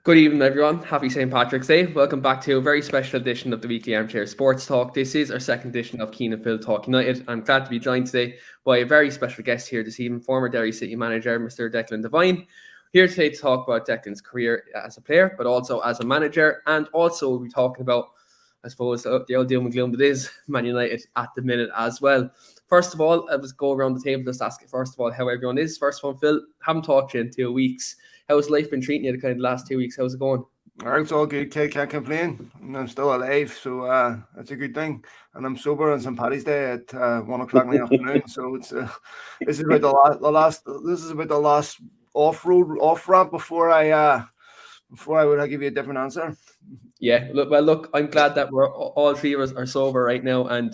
Good evening, everyone. Happy St. Patrick's Day. Welcome back to a very special edition of the weekly Armchair Sports Talk. This is our second edition of Keane and Phil Talk United. I'm glad to be joined today by a very special guest here this evening, former Derry City manager, Mr. Declan Devine. Here today to talk about Declan's career as a player, but also as a manager, and also we'll be talking about, I suppose, the old doom and gloom that is Man United at the minute as well. First of all, let's go around the table, just ask first of all how everyone is. First of all, Phil, haven't talked to you in 2 weeks. How's life been treating you the kind of last 2 weeks? How's it going? It's all good, kid. Can't complain. I'm still alive, so that's a good thing. And I'm sober on St. Paddy's Day at 1 o'clock in the afternoon. So it's this is about the last off ramp before I would give you a different answer. Yeah, look, I'm glad that we're all three of us are sober right now and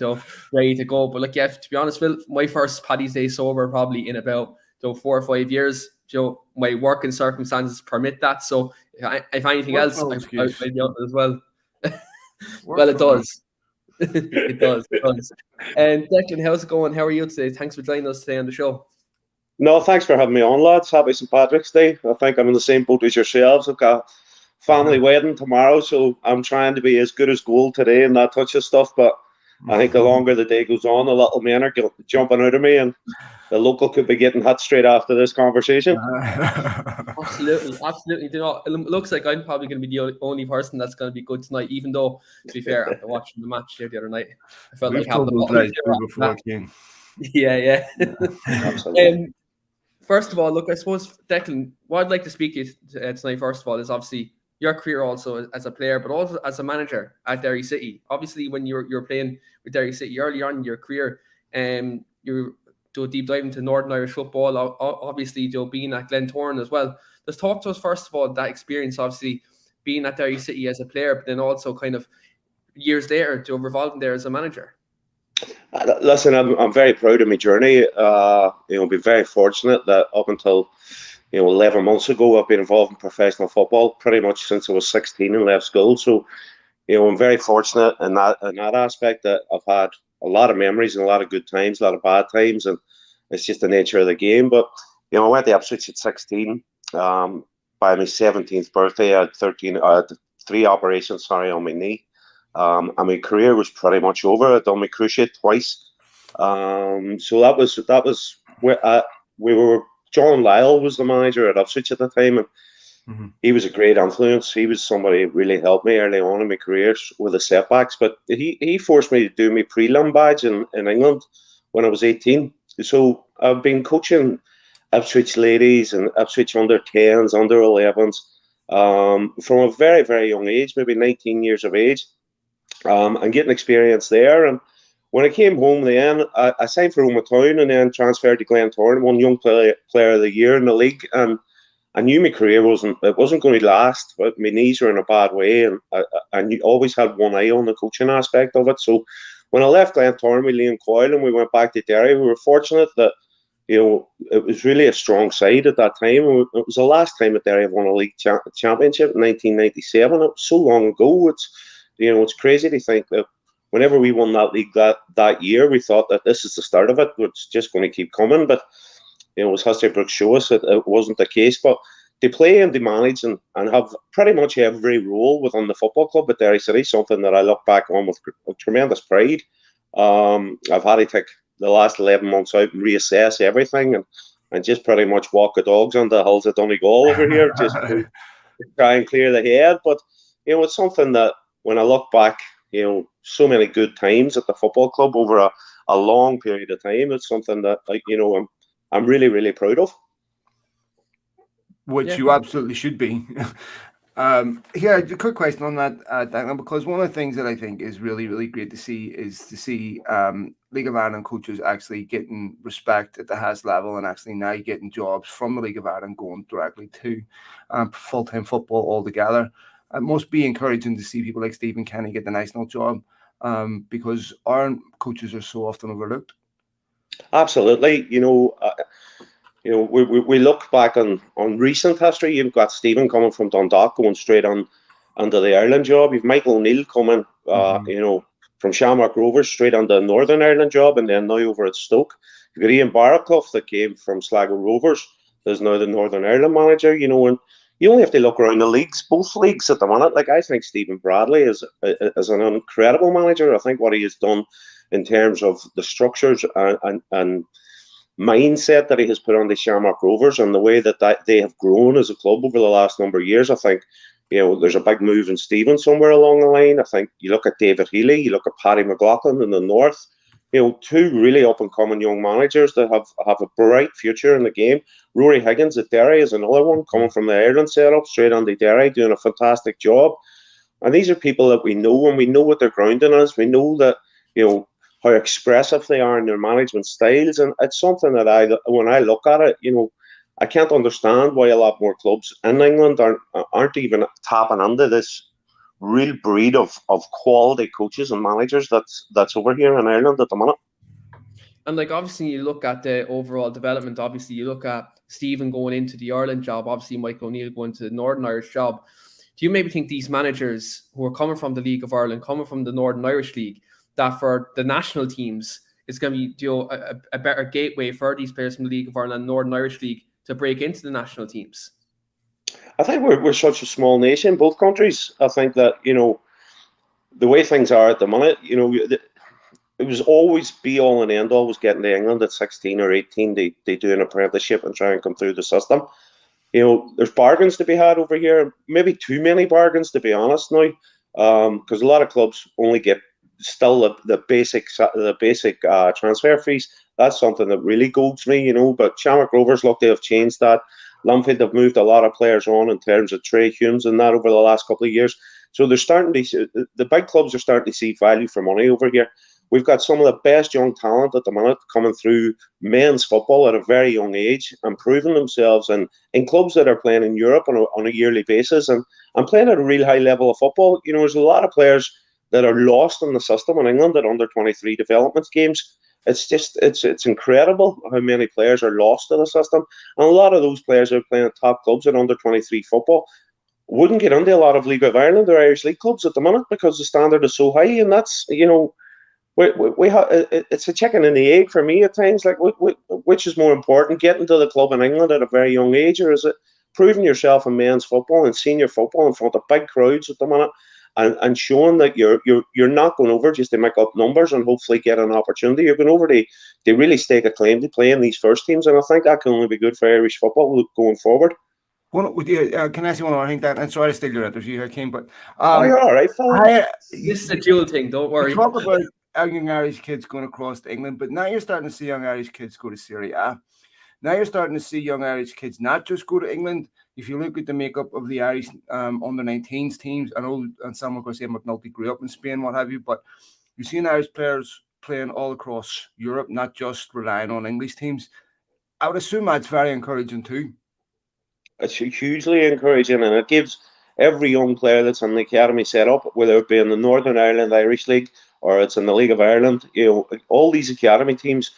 ready to go. But to be honest, Phil, my first Paddy's Day sober probably in about 4 or 5 years. My working circumstances permit that. So if anything else, I'll be out as well. Well, it does. It does. And Declan, how's it going? How are you today? Thanks for joining us today on the show. No, thanks for having me on, lads. Happy St. Patrick's Day. I think I'm in the same boat as yourselves. I've got family wedding tomorrow, so I'm trying to be as good as gold today and that touch of stuff. But I think the longer the day goes on, the little men are jumping out of me, and the local could be getting hit straight after this conversation. Absolutely. It looks like I'm probably going to be the only person that's going to be good tonight, even though, to be fair, after watching the match here the other night, I felt like having the before Keane. Yeah. Absolutely. First of all, look, I suppose, Declan, what I'd like to speak to you tonight, first of all, is obviously your career also as a player, but also as a manager at Derry City. Obviously, when you're playing with Derry City early on in your career, you do a deep dive into Northern Irish football, obviously being at Glentoran as well. Just talk to us, first of all, that experience, obviously, being at Derry City as a player, but then also kind of years later revolving there as a manager. Listen, I'm very proud of my journey. Been very fortunate that up until 11 months ago, I've been involved in professional football pretty much since I was 16 and left school. So, I'm very fortunate in that aspect that I've had a lot of memories and a lot of good times, a lot of bad times, and it's just the nature of the game. But I went to Ipswich at 16. By my 17th birthday, I had 3 operations, on my knee. And my career was pretty much over. I'd done my cruciate twice. So that was where we were. John Lyle was the manager at Ipswich at the time, and he was a great influence. He was somebody who really helped me early on in my career with the setbacks. But he forced me to do my prelim badge in England when I was 18. So I've been coaching Ipswich ladies and Ipswich under 10s, under 11s from a very, very young age, maybe 19 years of age. And getting experience there. And when I came home then, I signed for Roma Town and then transferred to Glentoran, won Young Player of the Year in the league. And I knew my career wasn't going to last, but my knees were in a bad way. And I always had one eye on the coaching aspect of it. So when I left Glentoran with Liam Coyle and we went back to Derry, we were fortunate that, it was really a strong side at that time. It was the last time that Derry won a league championship in 1997. It was so long ago. It's crazy to think that whenever we won that league that year, we thought that this is the start of it. It's just going to keep coming. But, as history books show us, that it wasn't the case. But they play and they manage and have pretty much every role within the football club at Derry City, something that I look back on with tremendous pride. I've had to take the last 11 months out and reassess everything and just pretty much walk the dogs on the hills of Donegal over here, just to try and clear the head. But, it's something that, when I look back, so many good times at the football club over a long period of time, it's something that, I'm really, really proud of. Which you absolutely should be. Here, a quick question on that, Declan, because one of the things that I think is really, really great to see is League of Ireland coaches actually getting respect at the highest level and actually now getting jobs from the League of Ireland going directly to full-time football altogether. It must be encouraging to see people like Stephen Kenny get the national job because our coaches are so often overlooked. Absolutely. We look back on recent history. You've got Stephen coming from Dundalk going straight on under the Ireland job. You've Michael O'Neill coming, from Shamrock Rovers straight on the Northern Ireland job and then now over at Stoke. You've got Ian Barraclough that came from Sligo Rovers. There's now the Northern Ireland manager, and you only have to look around the leagues, both leagues at the minute. Like, I think Stephen Bradley is an incredible manager. I think what he has done in terms of the structures and mindset that he has put on the Shamrock Rovers and the way that they have grown as a club over the last number of years, I think, there's a big move in Stephen somewhere along the line. I think you look at David Healy, you look at Paddy McLaughlin in the north, two really up-and-coming young managers that have a bright future in the game. Rory Higgins at Derry is another one, coming from the Ireland setup, straight on the Derry, doing a fantastic job. And these are people that we know, and we know what their grounding is. We know that, how expressive they are in their management styles. And it's something that when I look at it, I can't understand why a lot more clubs in England aren't even tapping into this real breed of quality coaches and managers that's over here in Ireland at the minute. And obviously you look at the overall development, obviously you look at Stephen going into the Ireland job, obviously Mike O'Neill going to the Northern Irish job. Do you maybe think these managers who are coming from the League of Ireland, coming from the Northern Irish League, that for the national teams it's going to be a better gateway for these players from the League of Ireland and Northern Irish League to break into the national teams? I think we're such a small nation, both countries. I think that, the way things are at the minute, it was always be all and end all was getting to England at 16 or 18. They do an apprenticeship and try and come through the system. There's bargains to be had over here, maybe too many bargains, to be honest now, because a lot of clubs only get still the basic transfer fees. That's something that really goads me, but Shamrock Rovers, look, they have changed that. Lamfield have moved a lot of players on in terms of Trey Humes and that over the last couple of years. So they're the big clubs are starting to see value for money over here. We've got some of the best young talent at the minute coming through men's football at a very young age and proving themselves in clubs that are playing in Europe on a yearly basis and playing at a real high level of football. There's a lot of players that are lost in the system in England at under 23 development games. It's incredible how many players are lost in the system. And a lot of those players are playing at top clubs at under 23 football wouldn't get into a lot of League of Ireland or Irish League clubs at the minute because the standard is so high. And that's, it's a chicken and the egg for me at times. Like, which is more important, getting to the club in England at a very young age, or is it proving yourself in men's football and senior football in front of big crowds at the minute? And showing that you're not going over just to make up numbers and hopefully get an opportunity. You're going over to really stake a claim to play in these first teams, and I think that can only be good for Irish football going forward. Can I say one more thing? I'm sorry to steal your interview here, Keane, but you're all right, fella. This is a dual thing. Don't worry. Talk about young Irish kids going across to England, but now you're starting to see young Irish kids go to Serie A. Now you're starting to see young Irish kids not just go to England. If you look at the makeup of the Irish under-19s teams, I know, and some are going to say McNulty grew up in Spain, what have you, but you've seen Irish players playing all across Europe, not just relying on English teams. I would assume that's very encouraging too. It's hugely encouraging, and it gives every young player that's in the academy set up, whether it be in the Northern Ireland Irish League or it's in the League of Ireland, all these academy teams.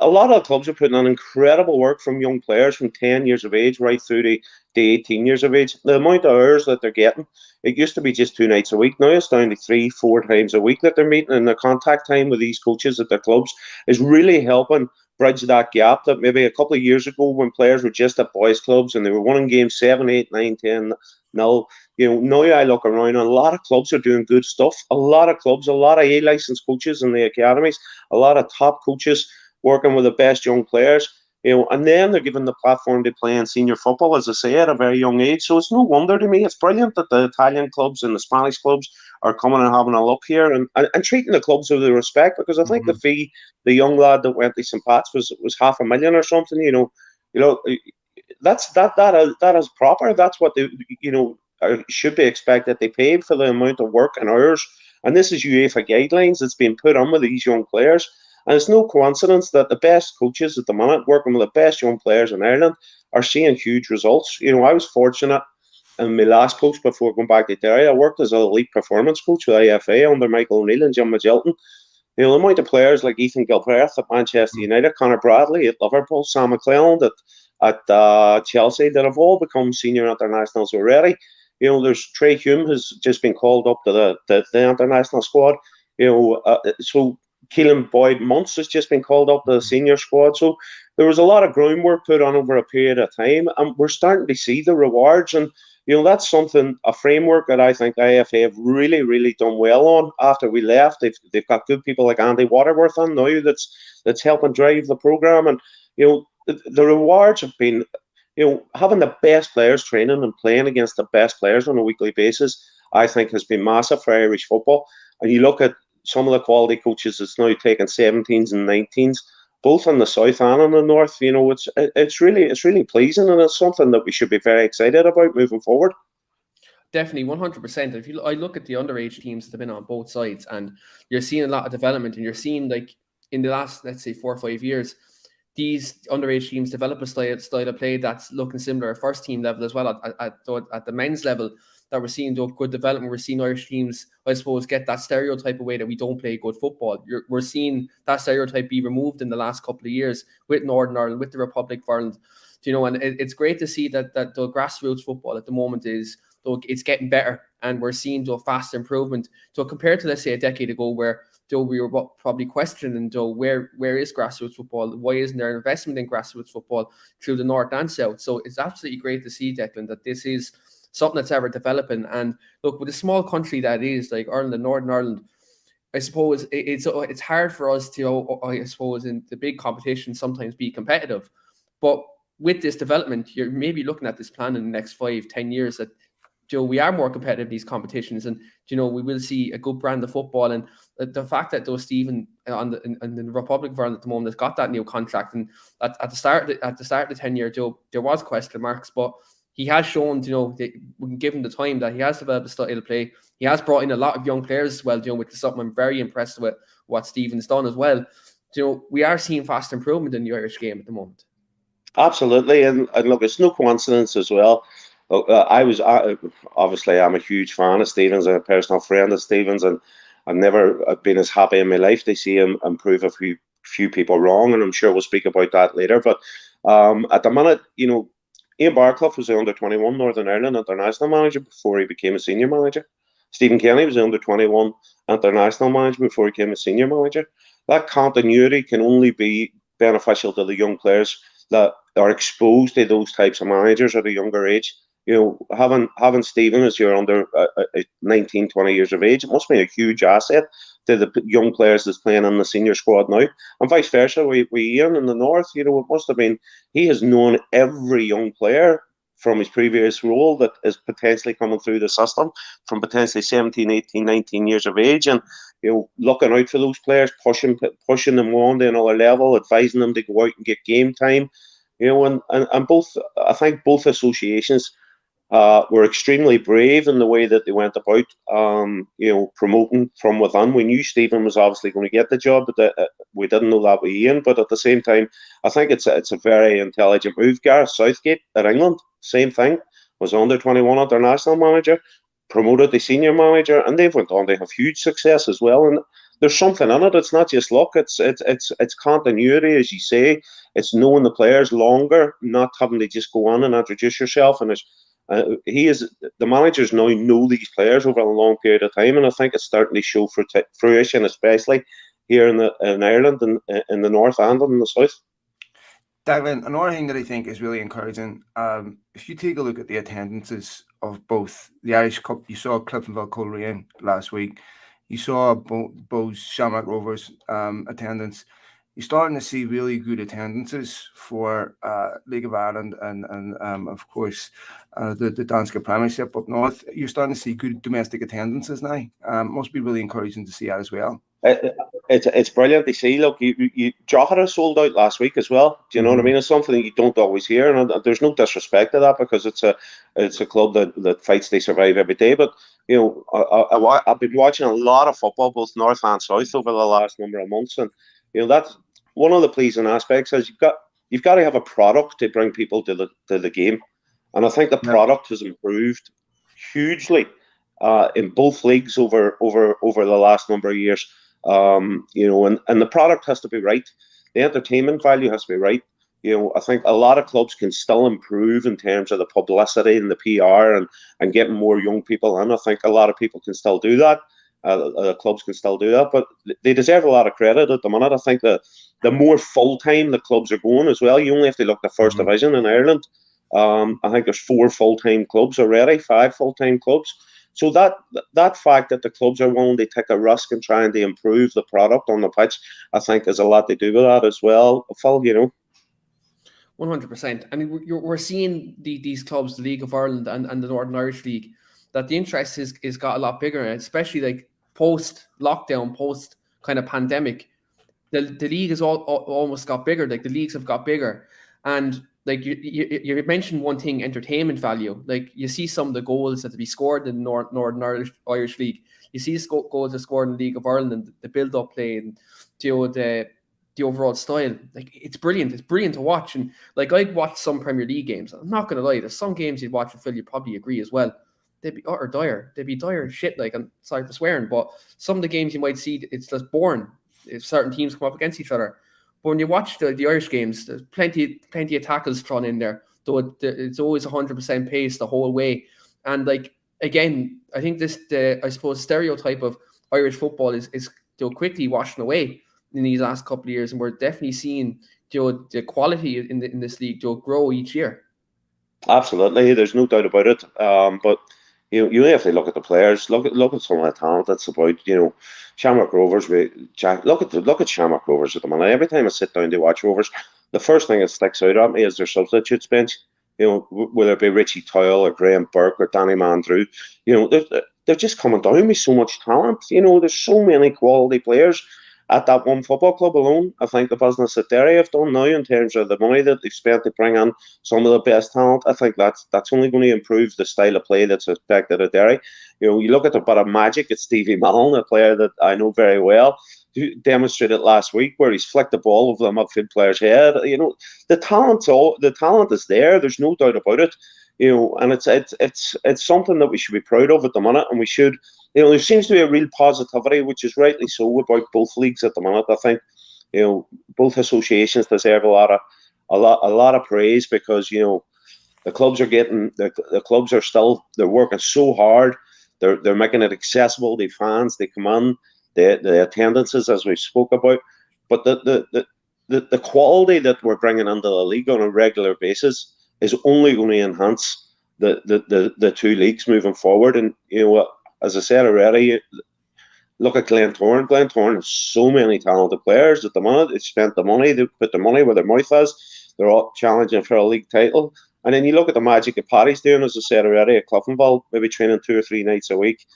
A lot of clubs are putting on incredible work from young players from 10 years of age right through to 18 years of age. The amount of hours that they're getting, it used to be just 2 nights a week. Now it's down to 3-4 times a week that they're meeting, and the contact time with these coaches at their clubs is really helping bridge that gap that maybe a couple of years ago when players were just at boys clubs and they were winning games 7, 8, 9, 10. Now I look around and a lot of clubs are doing good stuff. A lot of clubs, a lot of A-licensed coaches in the academies, a lot of top coaches working with the best young players, and then they're given the platform to play in senior football, as I say, at a very young age. So it's no wonder to me, it's brilliant that the Italian clubs and the Spanish clubs are coming and having a look here and treating the clubs with respect, because I think the fee, the young lad that went to St. Pat's was $500,000 or something, that is proper. That's what they, should be expected. They paid for the amount of work and hours, and this is UEFA guidelines that's being put on with these young players. And it's no coincidence that the best coaches at the minute, working with the best young players in Ireland, are seeing huge results. I was fortunate in my last post before going back to Derry. I worked as an elite performance coach with IFA under Michael O'Neill and Jim Magilton. The amount of players like Ethan Gilbreth at Manchester United, Conor Bradley at Liverpool, Sam McClelland at Chelsea, that have all become senior internationals already. There's Trey Hume has just been called up to the international squad. So Keelan Boyd Muntz has just been called up to the senior squad. So there was a lot of groundwork put on over a period of time, and we're starting to see the rewards. And that's something, a framework that I think IFA have really, really done well on. After we left, they've got good people like Andy Waterworth on now that's helping drive the program. And the rewards have been, having the best players training and playing against the best players on a weekly basis, I think has been massive for Irish football. And you look at some of the quality coaches that's now taking 17s and 19s, both in the south and in the north. It's really pleasing, and it's something that we should be very excited about moving forward. Definitely, 100%. If I look at the underage teams that have been on both sides, and you're seeing a lot of development, and you're seeing, like, in the last, let's say, 4 or 5 years, these underage teams develop a style of play that's looking similar at first team level as well, at the men's level, that we're seeing good development. We're seeing Irish teams, I suppose, get that stereotype away that we don't play good football. We're seeing that stereotype be removed in the last couple of years with Northern Ireland, with the Republic of Ireland. And it's great to see that the grassroots football at the moment it's getting better, and we're seeing fast improvement. So compared to, let's say, a decade ago, where we were probably questioning where is grassroots football? Why isn't there investment in grassroots football through the north and south? So it's absolutely great to see, Declan, that this is something that's ever developing. And look, with a small country that is like Ireland and Northern Ireland, I suppose it's hard for us to, I suppose, in the big competition sometimes be competitive. But with this development, you're maybe looking at this plan in the next 5-10 years that we are more competitive in these competitions, and we will see a good brand of football. And the fact that Stephen in the Republic of Ireland at the moment has got that new contract, and at the start of the 10-year, there was question marks, but he has shown, we can give him the time, that he has developed a style of play. He has brought in a lot of young players as well, which is something I'm very impressed with what Stephen's done as well. We are seeing fast improvement in the Irish game at the moment. Absolutely, and look, it's no coincidence as well. Obviously, I'm a huge fan of Stevens, and a personal friend of Stevens, and I've never been as happy in my life to see him improve a few people wrong, and I'm sure we'll speak about that later. But at the minute, Ian Barclough was the under-21 Northern Ireland international manager before he became a senior manager. Stephen Kenny was the under-21 international manager before he became a senior manager. That continuity can only be beneficial to the young players that are exposed to those types of managers at a younger age. Having Stephen as you're under 19, 20 years of age, it must be a huge asset to the young players that's playing in the senior squad now. And vice versa with Ian in the north, it must have been, he has known every young player from his previous role that is potentially coming through the system from potentially 17, 18, 19 years of age, and looking out for those players, pushing them on to another level, advising them to go out and get game time. And both, I think both associations were extremely brave in the way that they went about, promoting from within. We knew Stephen was obviously going to get the job, but we didn't know that with Ian. But at the same time, I think it's a very intelligent move. Gareth Southgate at England, same thing, was under-21 international manager, promoted the senior manager, and they've went on to have huge success as well. And there's something in it. It's not just luck. It's continuity, as you say. It's knowing the players longer, not having to just go on and introduce yourself. And the managers now know these players over a long period of time, and I think it's starting to show fruition, especially here in Ireland and in the north and in the south. Declan, another thing that I think is really encouraging, if you take a look at the attendances of both the Irish Cup, you saw Cliftonville Coleraine last week, you saw Bowes Shamrock Rovers attendance. You're starting to see really good attendances for League of Ireland and of course the Danske Premiership up north. You're starting to see good domestic attendances now. Must be really encouraging to see that as well. It's brilliant to see. Look, Drogheda sold out last week as well. Do you know what I mean? It's something that you don't always hear, and there's no disrespect to that because it's a club that fights to survive every day. But I've been watching a lot of football, both north and south, over the last number of months, and that's one of the pleasing aspects. Is you've got to have a product to bring people to the game, and I think the product has improved hugely in both leagues over the last number of years. And the product has to be right. The entertainment value has to be right. I think a lot of clubs can still improve in terms of the publicity and the PR and getting more young people in. I think a lot of people can still do that. clubs can still do that, but they deserve a lot of credit at the minute. I think the more full-time the clubs are going as well. You only have to look at the first division in Ireland. I think there's 4 full-time clubs already, 5 full-time clubs. So that fact that the clubs are willing to take a risk and trying to improve the product on the pitch, I think has a lot to do with that as well. Phil, 100%. I mean, we're seeing these clubs, the League of Ireland and the Northern Irish League, that the interest is got a lot bigger, especially like post-lockdown, post kind of pandemic. The league has almost got bigger. Like the leagues have got bigger, and like you mentioned one thing, entertainment value. Like you see some of the goals that to be scored in the Northern Irish League. You see goals that scored in the League of Ireland and the build-up play and the overall style. Like it's brilliant. It's brilliant to watch. And like I'd watch some Premier League games. I'm not gonna lie. There's some games you'd watch and Phil, you probably agree as well. They'd be utter dire. They'd be dire as shit. Like, I'm sorry for swearing, but some of the games you might see, it's just boring if certain teams come up against each other. But when you watch the Irish games, there's plenty of tackles thrown in there. Though it's always 100% pace the whole way. And like again, I think I suppose stereotype of Irish football is quickly washing away in these last couple of years, and we're definitely seeing the quality in this league grow each year. Absolutely, there's no doubt about it. But you have to look at the players. Look at some of the talent that's about. Shamrock Rovers. Look at Shamrock Rovers at the minute. Every time I sit down to watch Rovers, the first thing that sticks out at me is their substitutes bench. Whether it be Richie Toyle or Graham Burke or Danny Mandrew, they're just coming down with so much talent. There's so many quality players at that one football club alone. I think the business that Derry have done now in terms of the money that they've spent to bring in some of the best talent, I think that's only going to improve the style of play that's expected at Derry. You look at the bit of magic at Stevie Mallon, a player that I know very well, who demonstrated last week where he's flicked the ball over the midfield player's head. The talent is there. There's no doubt about it. And it's something that we should be proud of at the minute, and we should. There seems to be a real positivity, which is rightly so, about both leagues at the minute. I think, both associations deserve a lot of praise because the clubs are the clubs are still, they're working so hard. They're making it accessible to fans. They come in, the attendances as we spoke about, but the quality that we're bringing into the league on a regular basis is only going to enhance the two leagues moving forward. And as I said already, look at Glentoran. Glentoran has so many talented players at the moment. They've spent the money. They put the money where their mouth is. They're all challenging for a league title. And then you look at the magic that Paddy's doing, as I said already, at Cliftonville, maybe training 2 or 3 nights a week.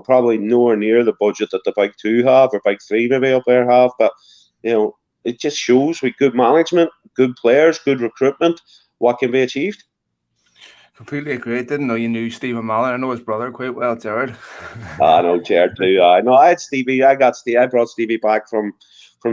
Probably nowhere near the budget that the Big 2 have, or Big 3 maybe up there have. But, it just shows with good management, good players, good recruitment, what can be achieved. Completely agree. Didn't know you knew Stephen Mallon. I know his brother quite well, Jared. I know Jared too. I know. I had Stevie. I brought Stevie back from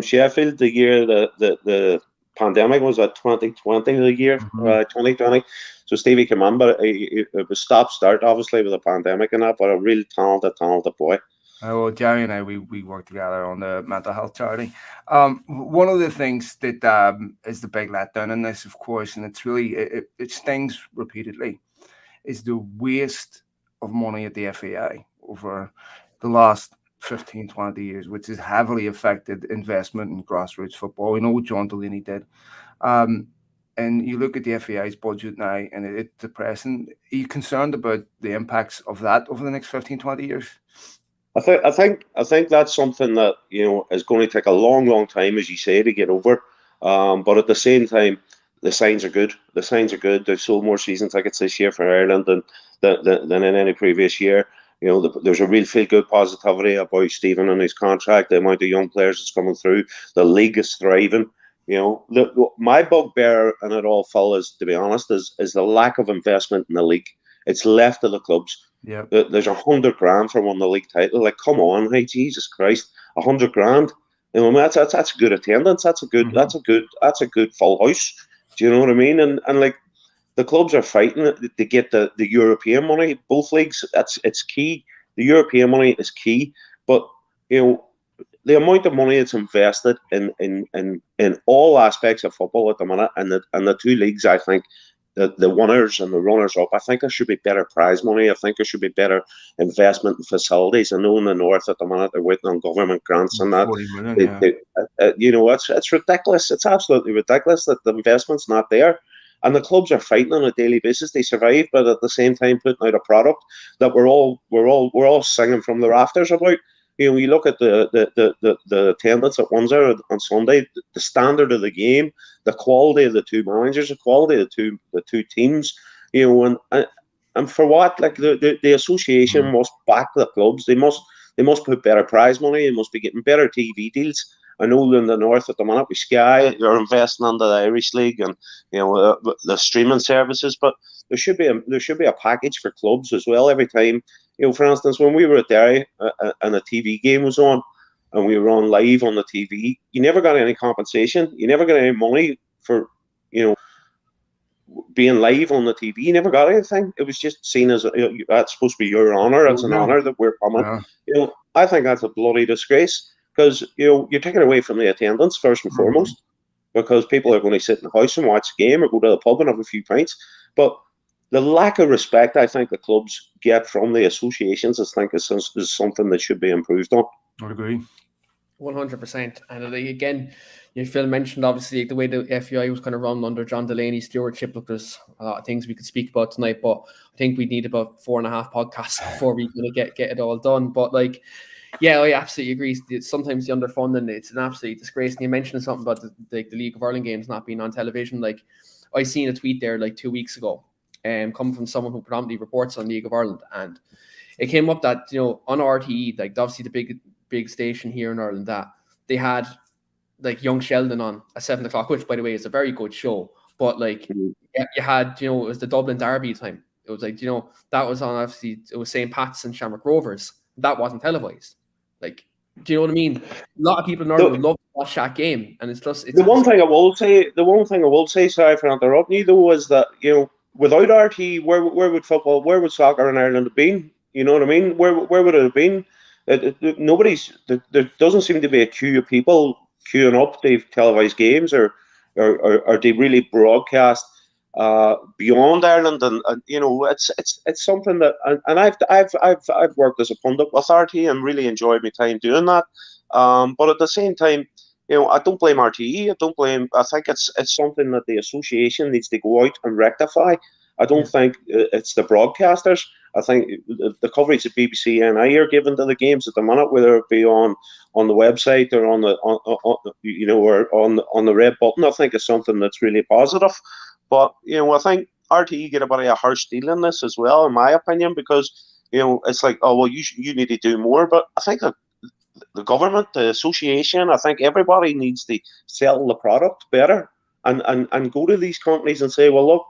Sheffield the year the pandemic was at 2020. The year 2020. So Stevie came on, but it was stop-start obviously with the pandemic and that. But a real talented boy. Well, Jerry and I, we work together on the mental health charity. One of the things that is the big letdown in this, of course, and it's really, it stings repeatedly, is the waste of money at the FAI over the last 15, 20 years, which has heavily affected investment in grassroots football. We know what John Delaney did. And you look at the FAI's budget now, and it's depressing. Are you concerned about the impacts of that over the next 15, 20 years? I think that's something that is going to take a long time, as you say, to get over. But at the same time, the signs are good. The signs are good. They've sold more season tickets this year for Ireland than in any previous year. There's a real feel-good positivity about Stephen and his contract. The amount of young players that's coming through. The league is thriving. My bugbear in it all, Phil, is, to be honest, is the lack of investment in the league. It's left to the clubs. Yeah, there's $100,000 for winning the league title. Like, come on, hey, Jesus Christ, $100,000. That's good attendance. That's a good full house. Do you know what I mean? And like, the clubs are fighting to get the European money. Both leagues, it's key. The European money is key. But the amount of money that's invested in all aspects of football at the minute, and the two leagues, I think, the winners and the runners up. I think there should be better prize money. I think there should be better investment in facilities. I know in the north at the minute they're waiting on government grants and that. 40 million, It's ridiculous. It's absolutely ridiculous that the investment's not there. And the clubs are fighting on a daily basis. They survive, but at the same time putting out a product that we're all singing from the rafters about. You look at the attendance at Windsor on Sunday, the standard of the game, the quality of the two managers, the quality of the two teams, and for what? Like the association must back the clubs. They must put better prize money. They must be getting better TV deals. I know in the north at the minute with Sky, they're investing into the Irish League and the streaming services, but there should be a package for clubs as well every time. For instance, when we were at Derry and a TV game was on and we were on live on the TV, you never got any compensation. You never got any money for, being live on the TV. You never got anything. It was just seen as that's supposed to be your honour. It's an honour that we're coming. Yeah. I think that's a bloody disgrace because, you're taking away from the attendance first and foremost because people are going to sit in the house and watch the game or go to the pub and have a few pints. But the lack of respect I think the clubs get from the associations, I think, is something that should be improved on. I agree. 100%. And again, Phil mentioned obviously the way the FUI was kind of run under John Delaney's stewardship. Look, there's a lot of things we could speak about tonight, but I think we need about 4.5 podcasts before we kind of get it all done. But I absolutely agree. Sometimes the underfunding, it's an absolute disgrace. And you mentioned something about the League of Ireland games not being on television. Like I seen a tweet there 2 weeks ago, coming from someone who predominantly reports on League of Ireland, and it came up that on RTE, obviously the big station here in Ireland, that they had Young Sheldon on at 7 o'clock, which by the way is a very good show. But you had it was the Dublin Derby time. It was that was on, obviously it was St. Pat's and Shamrock Rovers. That wasn't televised. Do you know what I mean? A lot of people in Ireland would love to watch that game, and it's the one thing I will say, sorry for interrupting you though, is that without RT, where would soccer in Ireland have been? You know what I mean? Where would it have been? There doesn't seem to be a queue of people queuing up to televised games or they really broadcast beyond Ireland, and it's something that, and I've worked as a pundit with RT and really enjoyed my time doing that. But at the same time, I don't blame RTE. I think it's something that the association needs to go out and rectify. I don't think it's the broadcasters. I think the coverage that BBC and I are given to the games at the minute, whether it be on the website or on the red button, I think is something that's really positive. But I think RTE get a bit of a harsh deal in this as well, in my opinion, because it's like, oh well, you need to do more. But I think that the government, the association, I think everybody needs to sell the product better and go to these companies and say, well, look,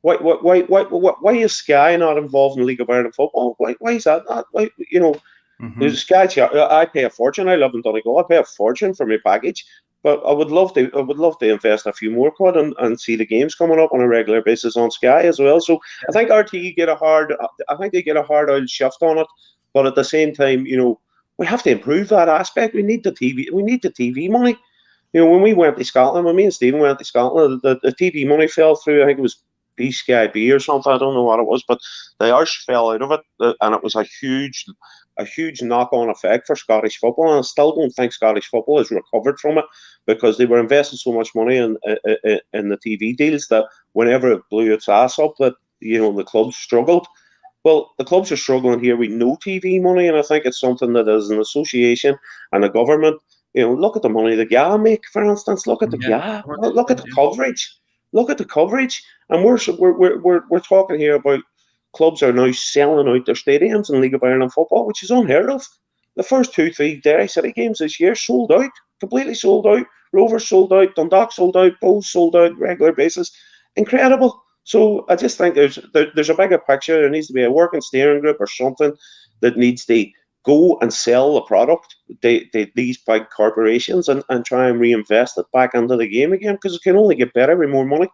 why is Sky not involved in League of Ireland football? Why is that not? Sky, I pay a fortune. I live in Donegal. I pay a fortune for my package, but I would love to invest a few more quid and see the games coming up on a regular basis on Sky as well. So I think RTE get a hard oil shift on it, but at the same time, we have to improve that aspect. We need the TV. We need the TV money. When we went to Scotland, when me and Stephen went to Scotland, the TV money fell through. I think it was Sky B or something. I don't know what it was, but the arse fell out of it, and it was a huge knock-on effect for Scottish football. And I still don't think Scottish football has recovered from it because they were investing so much money in the TV deals that whenever it blew its ass up, that the clubs struggled. Well, the clubs are struggling here with no TV money, and I think it's something that as an association and a government, look at the money the GA make, for instance. Look at the GA. Look at the coverage. Look at the coverage, and we're talking here about clubs are now selling out their stadiums in League of Ireland football, which is unheard of. The first 2-3 Derry City games this year sold out, completely sold out. Rovers sold out, Dundalk sold out, Bulls sold out, regular basis. Incredible. So I just think there's a bigger picture. There needs to be a working steering group or something that needs to go and sell the product, these big corporations, and try and reinvest it back into the game again, because it can only get better with more money.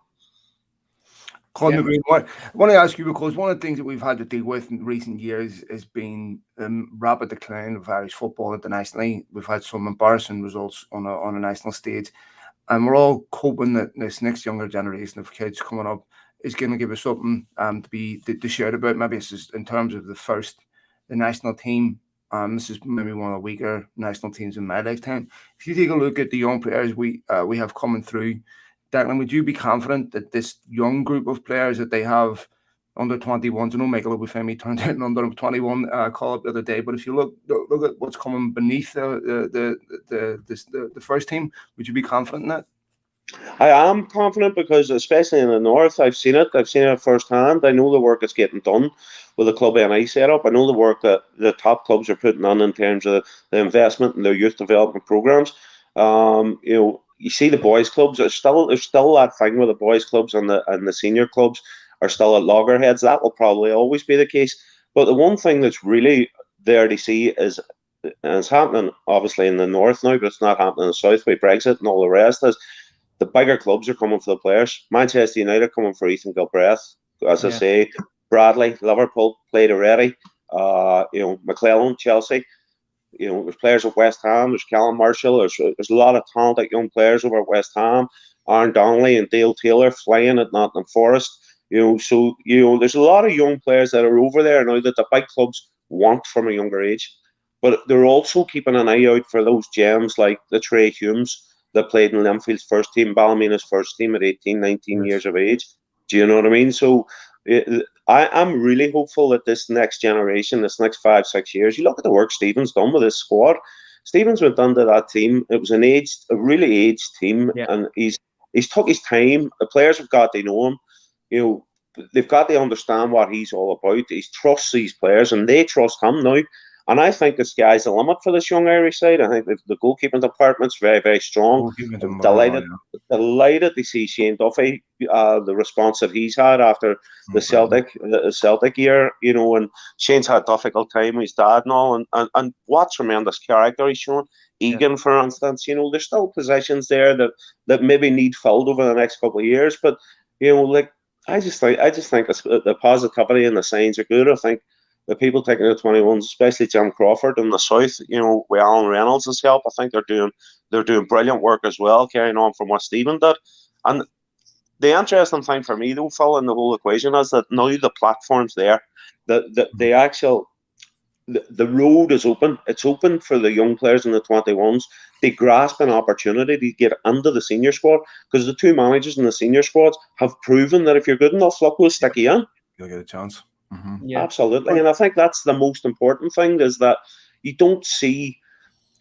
Colin McGreen, I want to ask you, because one of the things that we've had to deal with in recent years has been rapid decline of Irish football internationally. We've had some embarrassing results on a national stage, and we're all hoping that this next younger generation of kids coming up is going to give us something to shout about. Maybe it's just in terms of the national team. This is maybe one of the weaker national teams in my lifetime. If you take a look at the young players we have coming through, Declan, would you be confident that this young group of players that they have under 21s? I know Michael Obafemi turned out an under 21 call up the other day, but if you look at what's coming beneath the first team, would you be confident in that? I am confident because, especially in the north, I've seen it. I've seen it firsthand. I know the work that's getting done with the club NI setup. I know the work that the top clubs are putting on in terms of the investment in their youth development programs. You see the boys' clubs. There's still that thing where the boys' clubs and the senior clubs are still at loggerheads. That will probably always be the case. But the one thing that's really there to see is, and it's happening obviously in the north now, but it's not happening in the south with Brexit and all the rest, is the bigger clubs are coming for the players. Manchester United coming for Ethan Gilbreth, as I say. Bradley, Liverpool played already. McClellan, Chelsea. There's players at West Ham. There's Callum Marshall. There's a lot of talented young players over at West Ham. Aaron Donnelly and Dale Taylor flying at Nottingham Forest. There's a lot of young players that are over there now that the big clubs want from a younger age. But they're also keeping an eye out for those gems like the Trey Humes that played in Linfield's first team, Ballymeena's first team at 18, 19 years of age. Do you know what I mean? So I'm really hopeful that this next generation, this next 5-6 years, you look at the work Stephen's done with his squad. Stephen's went under that team. It was a really aged team, and he's took his time. The players have got to know him. They've got to understand what he's all about. He trusts these players, and they trust him now. And I think the sky's the limit for this young Irish side. I think the goalkeeping department's very, very strong. Delighted to see Shane Duffy, the response that he's had after the Celtic year, and Shane's had a difficult time with his dad and all, and what tremendous character he's shown. Egan, for instance, there's still positions there that maybe need filled over the next couple of years, but I just think the positivity and the signs are good. I think the people taking the 21s, especially Jim Crawford in the south, with Alan Reynolds' help, I think they're doing brilliant work as well, carrying on from what Stephen did. And the interesting thing for me, though, Phil, in the whole equation is that now the platform's there, the road is open. It's open for the young players in the 21s. They grasp an opportunity to get into the senior squad, because the two managers in the senior squads have proven that if you're good enough, luck will stick you in. You'll get a chance. Mm-hmm. Yeah. Absolutely. And I think that's the most important thing, is that you don't see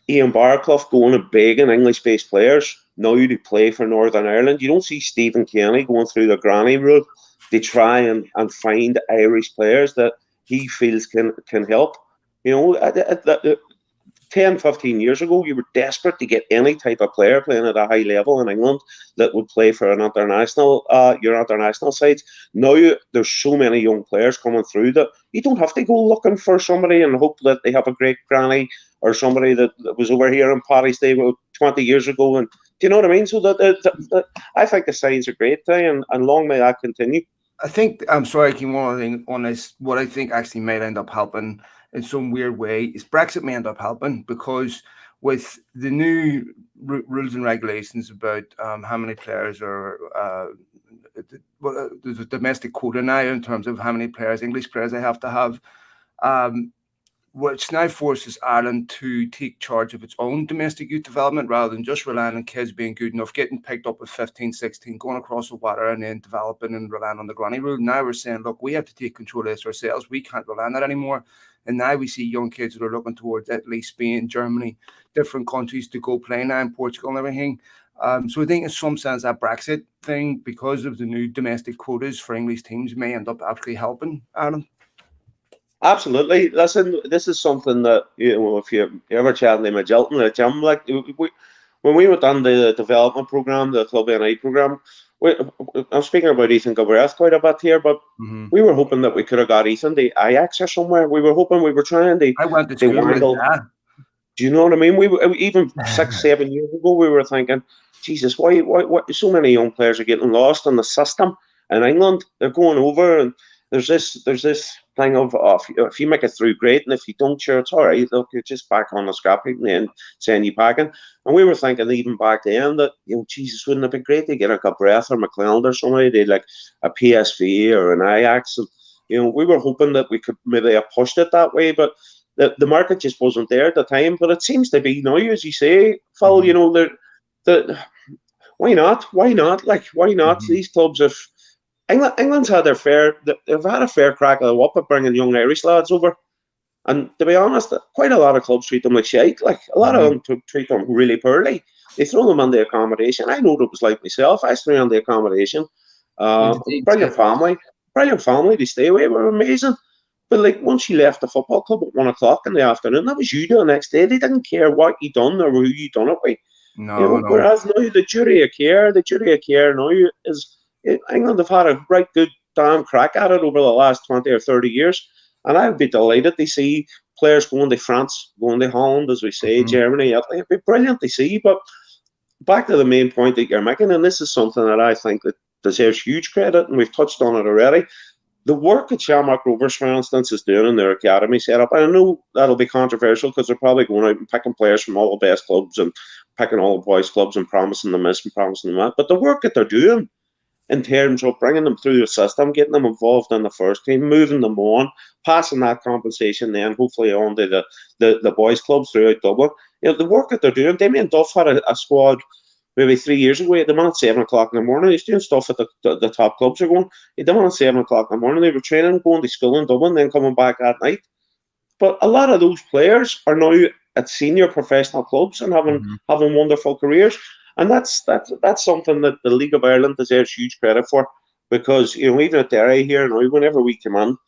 Ian Barclough going and begging English-based players now to play for Northern Ireland. You don't see Stephen Kenny going through the granny route to try and find Irish players that he feels can help. 10, 15 years ago, you were desperate to get any type of player playing at a high level in England that would play for an international, your international sides. Now there's so many young players coming through that you don't have to go looking for somebody and hope that they have a great granny or somebody that was over here in Paddy's Day 20 years ago. And do you know what I mean? So that I think the signs are great, and long may that continue. I think, I'm sorry, Keane, one other thing on this, what I think actually might end up helping in some weird way is Brexit may end up helping, because with the new rules and regulations about how many players are there's a domestic quota now in terms of how many players, English players, they have to have, which now forces Ireland to take charge of its own domestic youth development rather than just relying on kids being good enough, getting picked up at 15, 16, going across the water and then developing and relying on the granny rule. Now we're saying, look, we have to take control of this ourselves. We can't rely on that anymore. And now we see young kids that are looking towards Italy, Spain, Germany, different countries to go play now in Portugal and everything. So I think in some sense that Brexit thing, because of the new domestic quotas for English teams, may end up actually helping Ireland. Absolutely. Listen, this is something that, if you ever chat to Gilton at Jim, like when we went on the development program, the Club NI program, I'm speaking about Ethan Gilbreth quite a bit here, but we were hoping that we could have got Ethan to Ajax or somewhere. We were trying to. I went to school. Do you know what I mean? Even 6-7 years ago, we were thinking, Jesus, why so many young players are getting lost in the system in England? They're going over, and there's this thing of if you make it through, great, and if you don't, sure, it's all right. Look, you're just back on the scrap heap and then send you packing. And we were thinking even back then that, Jesus, wouldn't it be great to get like a Breath or McClelland or somebody, did like a PSV or an Ajax, and we were hoping that we could maybe have pushed it that way, but the market just wasn't there at the time. But it seems to be now, as you say, Phil. Why not? Why not? Like, why not? These clubs have. England's had they've had a fair crack at the whip at bringing young Irish lads over. And to be honest, quite a lot of clubs treat them like shite. Like, a lot of them treat them really poorly. They throw them on the accommodation. I know what it was like myself. I stayed on the accommodation. Brilliant family. They stay away. Were amazing. But like, once you left the football club at 1 o'clock in the afternoon, that was you the next day. They didn't care what you done or who you done it with. No. Whereas now the duty of care now is England have had a right good damn crack at it over the last 20 or 30 years. And I would be delighted to see players going to France, going to Holland, as we say, Germany, Italy. It'd be brilliant to see. But back to the main point that you're making, and this is something that I think that deserves huge credit, and we've touched on it already. The work that Shamrock Rovers, for instance, is doing in their academy setup, and I know that'll be controversial because they're probably going out and picking players from all the best clubs and picking all the boys' clubs and promising them this and promising them that. But the work that they're doing in terms of bringing them through the system, getting them involved in the first team, moving them on, passing that compensation then hopefully on to the boys' clubs throughout Dublin. The work that they're doing, Damien Duff had a squad maybe 3 years ago. At the minute, 7 o'clock in the morning, he's doing stuff at the top clubs are going. At the minute, 7 o'clock in the morning, they were training, going to school in Dublin, then coming back at night. But a lot of those players are now at senior professional clubs and having wonderful careers. And that's something that the League of Ireland deserves huge credit for, because even at Derry here now, whenever we come in,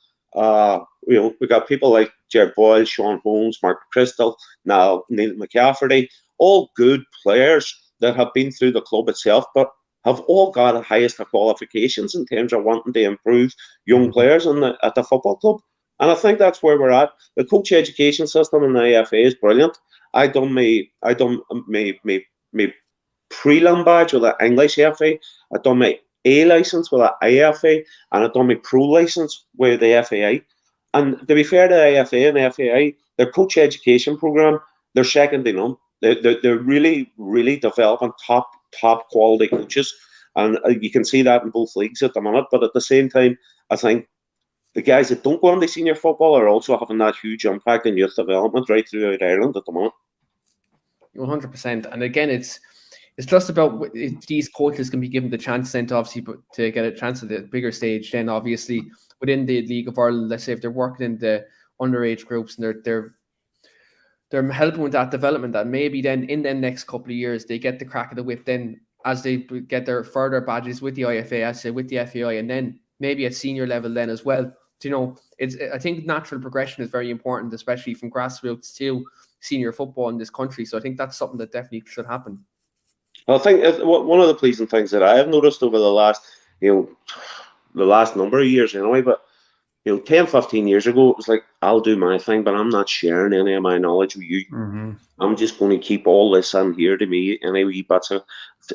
we got people like Jared Boyle, Sean Holmes, Mark Crystal, now Neil McCafferty, all good players that have been through the club itself, but have all got the highest of qualifications in terms of wanting to improve young players at the football club. And I think that's where we're at. The coach education system in the AFA is brilliant. I done my prelim badge with the English AFA. I done my A license with the IFA, and I done my pro license with the FAI. And to be fair to the AFA and the FAI, their coach education program, they're second to none. They're really, really developing top quality coaches, and you can see that in both leagues at the minute. But at the same time, I think the guys that don't go into senior football are also having that huge impact in youth development right throughout Ireland at the moment. 100%. And again, it's just about if these coaches can be given the chance then to get a chance at the bigger stage. Then obviously within the League of Ireland, let's say if they're working in the underage groups and they're helping with that development, that maybe then in the next couple of years they get the crack of the whip then as they get their further badges with the IFA, as say with the FAI, and then maybe at senior level then as well. I think natural progression is very important, especially from grassroots to senior football in this country. So I think that's something that definitely should happen. I think one of the pleasing things that I have noticed over the last number of years anyway, but 10, 15 years ago, it was like, I'll do my thing, but I'm not sharing any of my knowledge with you. I'm just going to keep all this in here to me, any wee bits of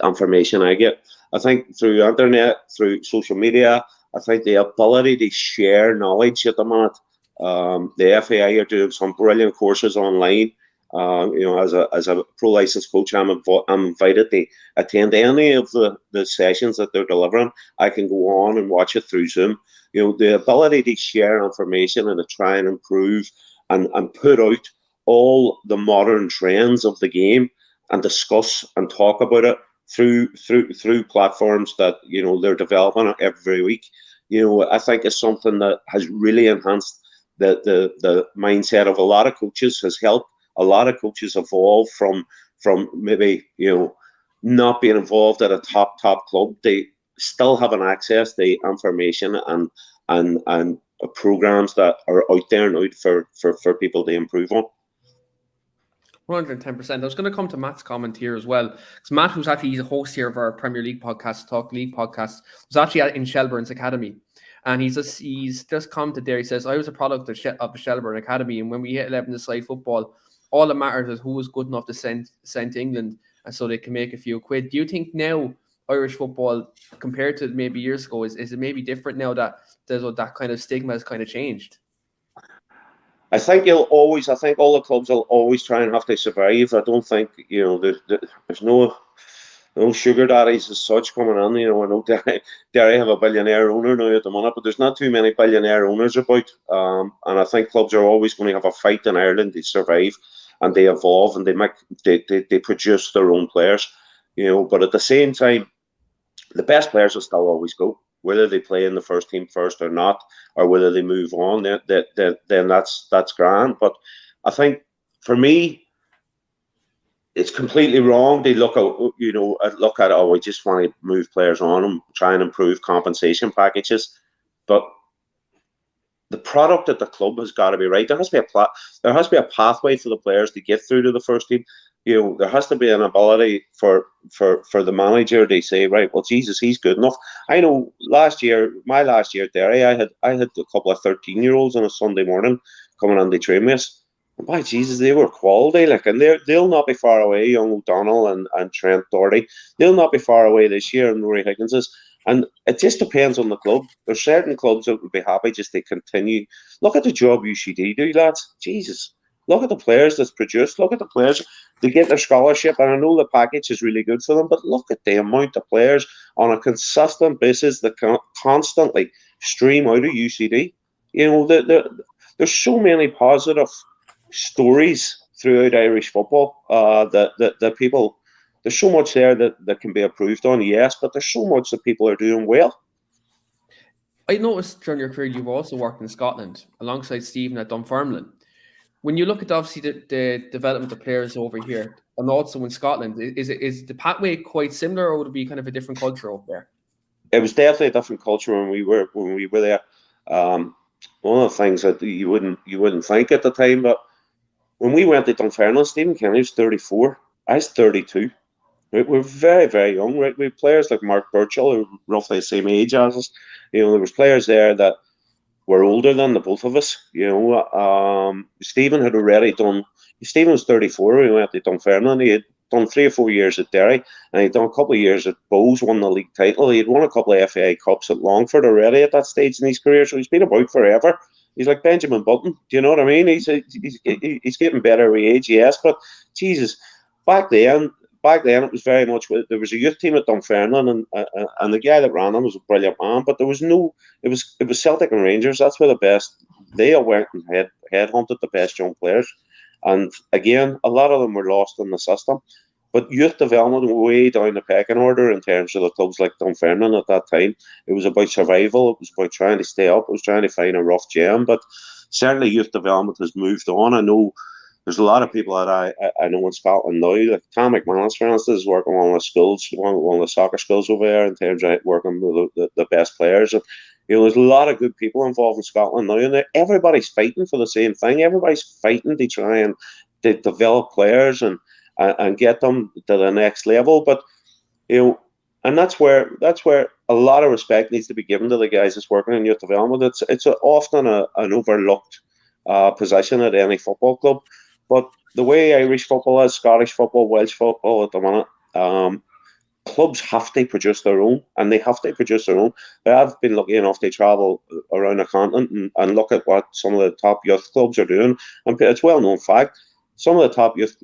information I get. I think through internet, through social media, I think the ability to share knowledge at the moment, the FAI are doing some brilliant courses online. As a pro license coach, I'm invited to attend any of the sessions that they're delivering. I can go on and watch it through Zoom. The ability to share information and to try and improve and put out all the modern trends of the game and discuss and talk about it through platforms that they're developing every week. I think is something that has really enhanced the mindset of a lot of coaches, has helped a lot of coaches evolve from maybe not being involved at a top club. They still having access to information and programs that are out there now for people to improve on. 110%. I was going to come to Matt's comment here as well, because Matt, who's actually the host here of our Premier League podcast, Talk League podcast, was actually in Shelbourne's academy, and he's just commented there. He says, "I was a product of the Shelbourne Academy, and when we hit 11-a-side football, all that matters is who was good enough to send to England, and so they can make a few quid." Do you think now Irish football compared to maybe years ago? Is it maybe different now that that kind of stigma has kind of changed? I think all the clubs will always try and have to survive. I don't think, there's no sugar daddies as such coming in. I know Derry have a billionaire owner now at the minute, but there's not too many billionaire owners about. And I think clubs are always going to have a fight in Ireland to survive, and they evolve and they produce their own players. But at the same time, the best players will still always go, whether they play in the first team first or not, or whether they move on. Then that's grand. But I think for me, it's completely wrong. They look at oh, we just want to move players on and try and improve compensation packages, but the product at the club has got to be right. There has to be a pathway for the players to get through to the first team. There has to be an ability for the manager to say, right, well, Jesus, he's good enough. I know my last year at Derry, I had a couple of 13-year-olds on a Sunday morning coming on the train with us. And by Jesus, they were quality. And they'll not be far away, young O'Donnell and Trent Doherty. They'll not be far away this year, and Rory Higgins is. And it just depends on the club. There's certain clubs that would be happy just to continue. Look at the job UCD do, lads. Jesus. Look at the players that's produced. Look at the players. They get their scholarship, and I know the package is really good for them, but look at the amount of players on a consistent basis that can constantly stream out of UCD. There's so many positive stories throughout Irish football that people... There's so much there that can be improved on, yes, but there's so much that people are doing well. I noticed during your career you've also worked in Scotland alongside Stephen at Dunfermline. When you look at obviously the development of players over here and also in Scotland, is the pathway quite similar, or would it be kind of a different culture over there? It was definitely a different culture when we were there. One of the things that you wouldn't think at the time, but when we went to Dunfermline, Stephen Kenny was 34. I was 32. Right? We're very, very young, right? We have players like Mark Burchell, who are roughly the same age as us. There was players there that were older than the both of us. Stephen had already done. Stephen was 34 when he went to Dunfermline. He had done 3 or 4 years at Derry, and he'd done a couple of years at Bowes, won the league title. He'd won a couple of FAI Cups at Longford already at that stage in his career, so he's been about forever. He's like Benjamin Button. Do you know what I mean? He's getting better with age, yes, but Jesus, back then it was very much, there was a youth team at Dunfermline, and the guy that ran them was a brilliant man, but there was it was Celtic and Rangers. That's where the best, they all went and headhunted the best young players. And again, a lot of them were lost in the system. But youth development were way down the pecking order in terms of the clubs like Dunfermline at that time. It was about survival. It was about trying to stay up. It was trying to find a rough gem. But certainly youth development has moved on. I know there's a lot of people that I know in Scotland now. Like Tom McManus, for instance, is working on one of the schools, one of the soccer schools over there in terms of working with the best players. And, there's a lot of good people involved in Scotland now, and everybody's fighting for the same thing. Everybody's fighting to try and to develop players and get them to the next level. But and that's where a lot of respect needs to be given to the guys that's working in youth development. It's often an overlooked position at any football club. But the way Irish football is, Scottish football, Welsh football at the minute, clubs have to produce their own, and they have to produce their own. I've been lucky enough to travel around the continent and look at what some of the top youth clubs are doing. And it's well known fact, some of the top youth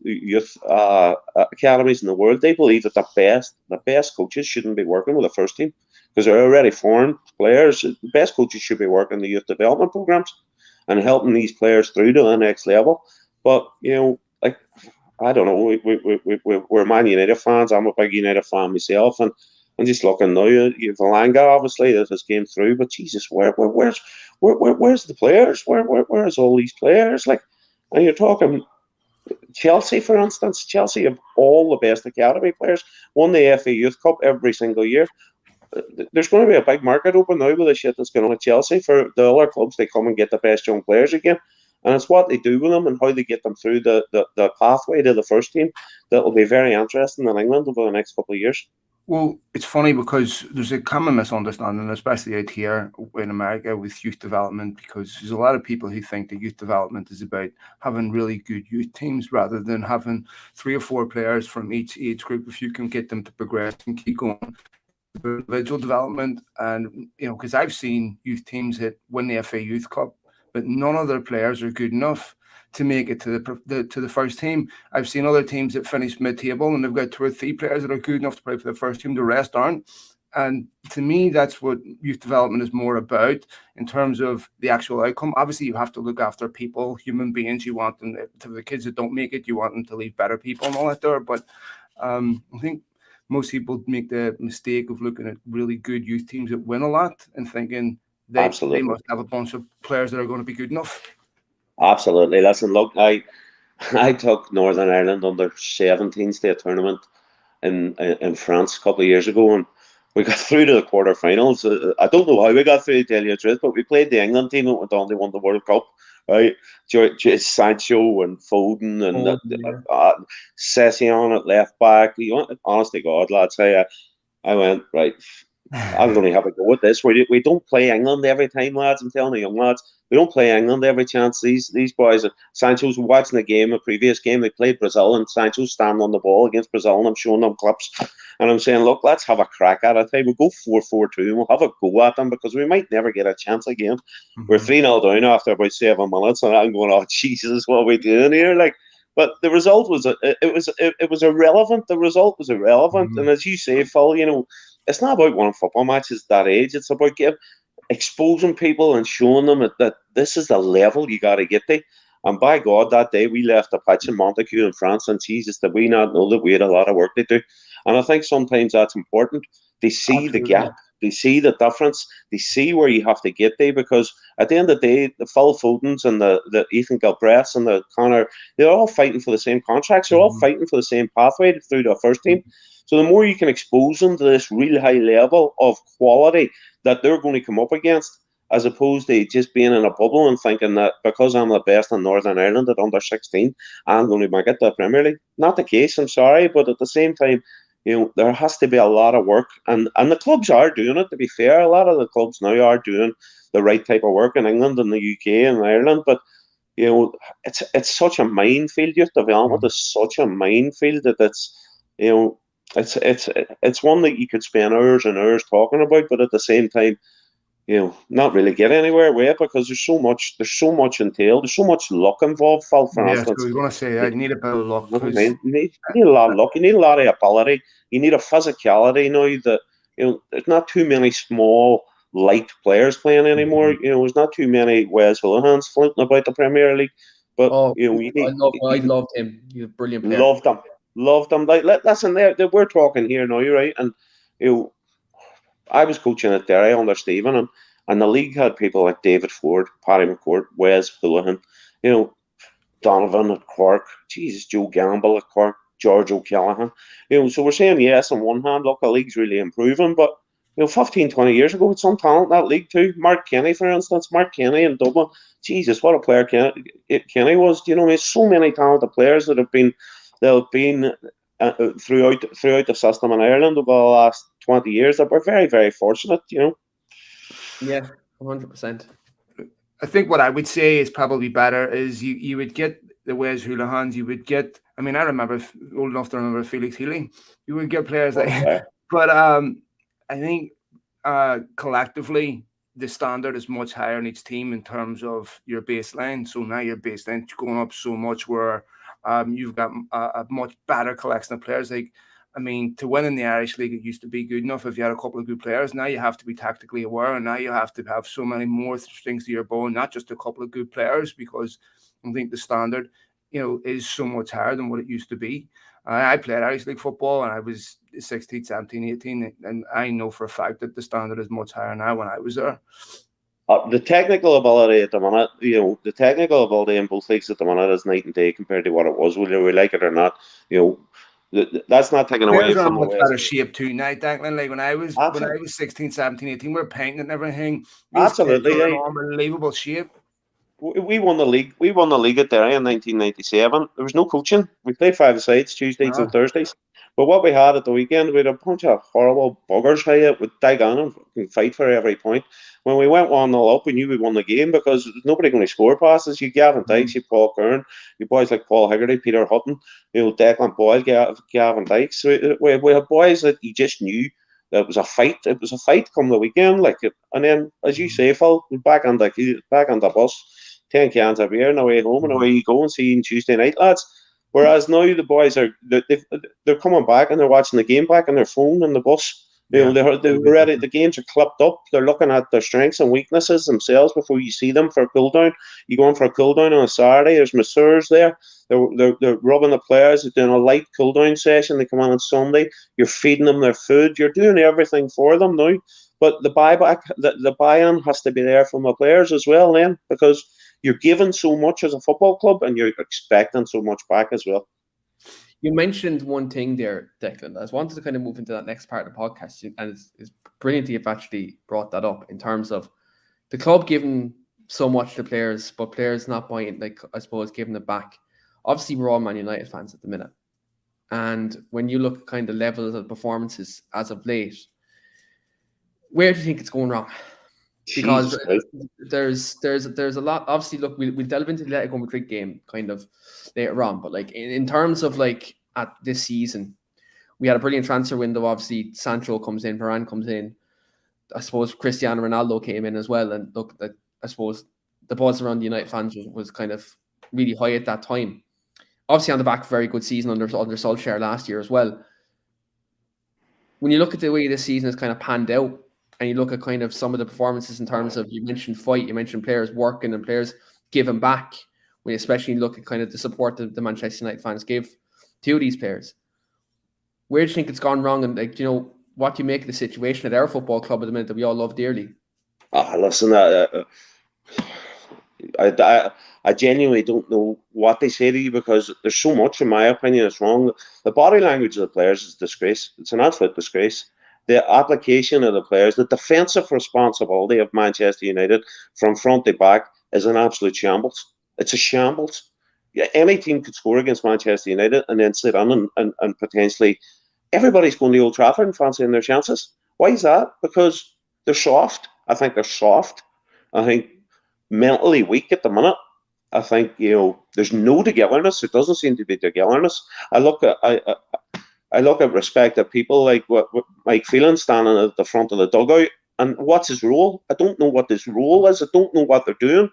academies in the world, they believe that the best coaches shouldn't be working with the first team because they're already formed players. The best coaches should be working the youth development programs and helping these players through to the next level. But I don't know. We're Man United fans. I'm a big United fan myself, and I'm just looking now. Valanga, obviously, that has came through, but Jesus, where's the players? Where's all these players? And you're talking Chelsea, for instance. Chelsea have all the best academy players. Won the FA Youth Cup every single year. There's going to be a big market open now with the shit that's going on at Chelsea for the other clubs to come and get the best young players again. And it's what they do with them and how they get them through the pathway to the first team that will be very interesting in England over the next couple of years. Well, it's funny because there's a common misunderstanding, especially out here in America, with youth development, because there's a lot of people who think that youth development is about having really good youth teams rather than having 3 or 4 players from each age group. If you can get them to progress and keep going, individual development, and because I've seen youth teams that win the FA Youth Cup, but none of their players are good enough to make it to the first team. I've seen other teams that finish mid-table and they've got 2 or 3 players that are good enough to play for the first team. The rest aren't. And to me, that's what youth development is more about in terms of the actual outcome. Obviously, you have to look after people, human beings. You want them to the kids that don't make it. You want them to leave better people and all that there. But I think most people make the mistake of looking at really good youth teams that win a lot and thinking they must have a bunch of players that are going to be good enough. Absolutely. Listen, look, I took Northern Ireland under 17 state tournament in France a couple of years ago, and we got through to the quarterfinals. I don't know how we got through, to tell you the truth, but we played the England team that went on. They won the World Cup, right? Sancho and Foden and Session at left back. Honest to God, lads, I went, right, I'm going to have a go at this. We don't play England every time, lads. I'm telling the young lads, we don't play England every chance. These boys, Sancho's watching the game, a previous game, they played Brazil, and Sancho's standing on the ball against Brazil, and I'm showing them clips. And I'm saying, look, let's have a crack at it. Hey, we'll go 4-4-2, and we'll have a go at them because we might never get a chance again. Mm-hmm. We're 3-0 down after about 7 minutes, and I'm going, oh, Jesus, what are we doing here? But the result was it was irrelevant. The result was irrelevant. Mm-hmm. And as you say, Phil, it's not about winning football matches at that age. It's about exposing people and showing them that this is the level you got to get to. And by God, that day we left the pitch in Montaigu in France, and Jesus, did we not know that we had a lot of work to do? And I think sometimes that's important. They see the gap, they see the difference, they see where you have to get to, because at the end of the day, the Phil Fodens and the Ethan Gilbreths and the Connor, they're all fighting for the same contracts. They're all fighting for the same pathway through to a first team. So the more you can expose them to this real high level of quality that they're going to come up against, as opposed to just being in a bubble and thinking that because I'm the best in Northern Ireland at under 16, I'm going to make it to the Premier League. Not the case, I'm sorry, but at the same time, there has to be a lot of work, and the clubs are doing it, to be fair. A lot of the clubs now are doing the right type of work in England and the UK and Ireland, but it's such a minefield. Youth development is such a minefield that it's one that you could spend hours and hours talking about, but at the same time, not really get anywhere with it, because there's so much entailed, there's so much luck involved, Phil, for instance. So you're going to say I need a bit of luck. You need a lot of luck, you need a lot of ability, you need a physicality now that, there's not too many small, light players playing anymore. There's not too many Wes Hoolahans floating about the Premier League. But I loved him. He's a brilliant player. Loved him. Listen, we're talking here now, right? And I was coaching at Derry under Stephen, and the league had people like David Ford, Paddy McCourt, Wes Hoolahan, Donovan at Cork, Jesus, Joe Gamble at Cork, George O'Callaghan. So we're saying yes on one hand, look, the league's really improving, but 15, 20 years ago, with some talent in that league too. Mark Kenny, for instance, Mark Kenny in Dublin. Jesus, what a player Kenny was. So many talented players that have been throughout the system in Ireland over the last 20 years that we're very, very fortunate, Yeah, 100%. I think what I would say is probably better is you would get the Wes Hoolahans, you would get, I remember, old enough to remember Felix Healy. You would get players like but I think collectively the standard is much higher in each team in terms of your baseline. So now your baseline is going up so much where you've got a much better collection of players. To win in the Irish League, it used to be good enough if you had a couple of good players. Now you have to be tactically aware, and now you have to have so many more strings to your bow, not just a couple of good players, because I think the standard, is so much higher than what it used to be. I played Irish League football and I was 16, 17, 18, and I know for a fact that the standard is much higher now when I was there. The technical ability at the minute, the technical ability in both leagues at the minute is night and day compared to what it was, whether we like it or not. That's not taken away from much better shape too now, Declan. Like when I was 16, 17, 18, we were painting and everything. Absolutely, unbelievable shape. We won the league. We won the league at Derry in 1997. There was no coaching. We played 5 sides, Tuesdays and Thursdays. But what we had at the weekend, we had a bunch of horrible buggers how it would dig on and fight for every point. When we went 1-0 up, we knew we won the game because there's nobody going to score passes. You Gavin Dykes, you Paul Kern, you boys like Paul Higgerty, Peter Hutton, Declan Boyle, Gavin Dykes. So we had boys that you just knew that it was a fight. It was a fight come the weekend. And then, as you say, Phil, back on the bus, 10 cans of beer on the way home, and away you go and see you Tuesday night, lads. Whereas now the boys they're coming back and they're watching the game back on their phone on the bus. They're ready. The games are clipped up. They're looking at their strengths and weaknesses themselves before you see them for a cool down. You go in for a cool down on a Saturday. There's masseurs there. They're rubbing the players. They're doing a light cool down session. They come on Sunday. You're feeding them their food. You're doing everything for them now. But the buy-in has to be there from the players as well, then, because you're giving so much as a football club and you're expecting so much back as well. You mentioned one thing there, Declan. I wanted to kind of move into that next part of the podcast, and it's brilliant that you've actually brought that up in terms of the club giving so much to players, but players not buying, I suppose, giving it back. Obviously, we're all Man United fans at the minute. And when you look at kind of levels of performances as of late, where do you think it's going wrong? Because there's a lot. Obviously, look, we'll delve into the Atletico Madrid game kind of later on, but in terms of at this season, we had a brilliant transfer window. Obviously, Sancho comes in, Varane comes in. I suppose Cristiano Ronaldo came in as well, and look, I suppose the buzz around the United fans was kind of really high at that time. Obviously, on the back of a very good season under Solskjaer last year as well. When you look at the way this season has kind of panned out, and you look at kind of some of the performances in terms of, you mentioned fight, you mentioned players working and players giving back, when you especially look at kind of the support that the Manchester United fans give to these players. Where do you think it's gone wrong? And what do you make of the situation at our football club at the minute that we all love dearly? Listen, I genuinely don't know what they say to you, because there's so much, in my opinion, that's wrong. The body language of the players is a disgrace. It's an absolute disgrace. The application of the players, the defensive responsibility of Manchester United from front to back is an absolute shambles. It's a shambles. Yeah, any team could score against Manchester United and then sit on and potentially everybody's going to Old Trafford and fancying their chances. Why is that? Because they're soft. I think they're soft. I think mentally weak at the minute. I think, there's no togetherness. There doesn't seem to be togetherness. I look at respected people like what Mike Phelan standing at the front of the dugout, and what's his role? I don't know what his role is. I don't know what they're doing.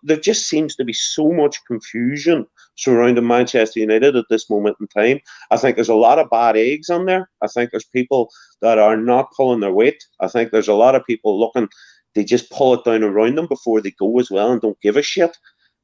There just seems to be so much confusion surrounding Manchester United at this moment in time. I think there's a lot of bad eggs on there. I think there's people that are not pulling their weight. I think there's a lot of people looking, they just pull it down around them before they go as well and don't give a shit.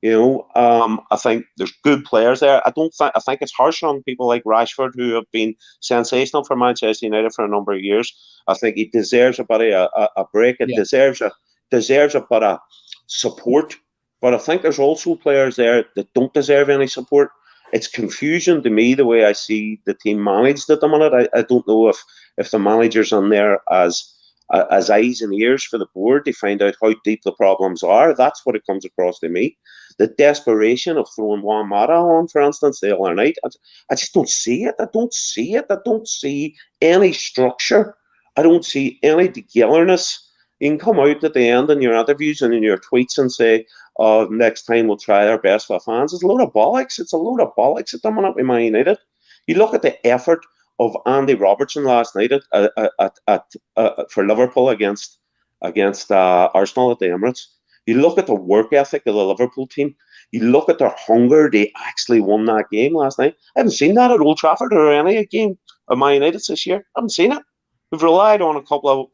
I think there's good players there. I think it's harsh on people like Rashford, who have been sensational for Manchester United for a number of years. I think he deserves a bit of a break. It deserves a bit of support. But I think there's also players there that don't deserve any support. It's confusion to me the way I see the team managed at the minute. I don't know if the manager's on there as eyes and ears for the board to find out how deep the problems are. That's what it comes across to me. The desperation of throwing Juan Mata on, for instance, the other night, I just don't see it. I don't see any structure. I don't see any togetherness. You can come out at the end in your interviews and in your tweets and say, next time we'll try our best for fans. It's a load of bollocks. It's a load of bollocks at the minute with Man United. You look at the effort of Andy Robertson last night for Liverpool against Arsenal at the Emirates. You look at the work ethic of the Liverpool team. You look at their hunger. They actually won that game last night. I haven't seen that at Old Trafford or any game of Man United this year. I haven't seen it. We've relied on a couple of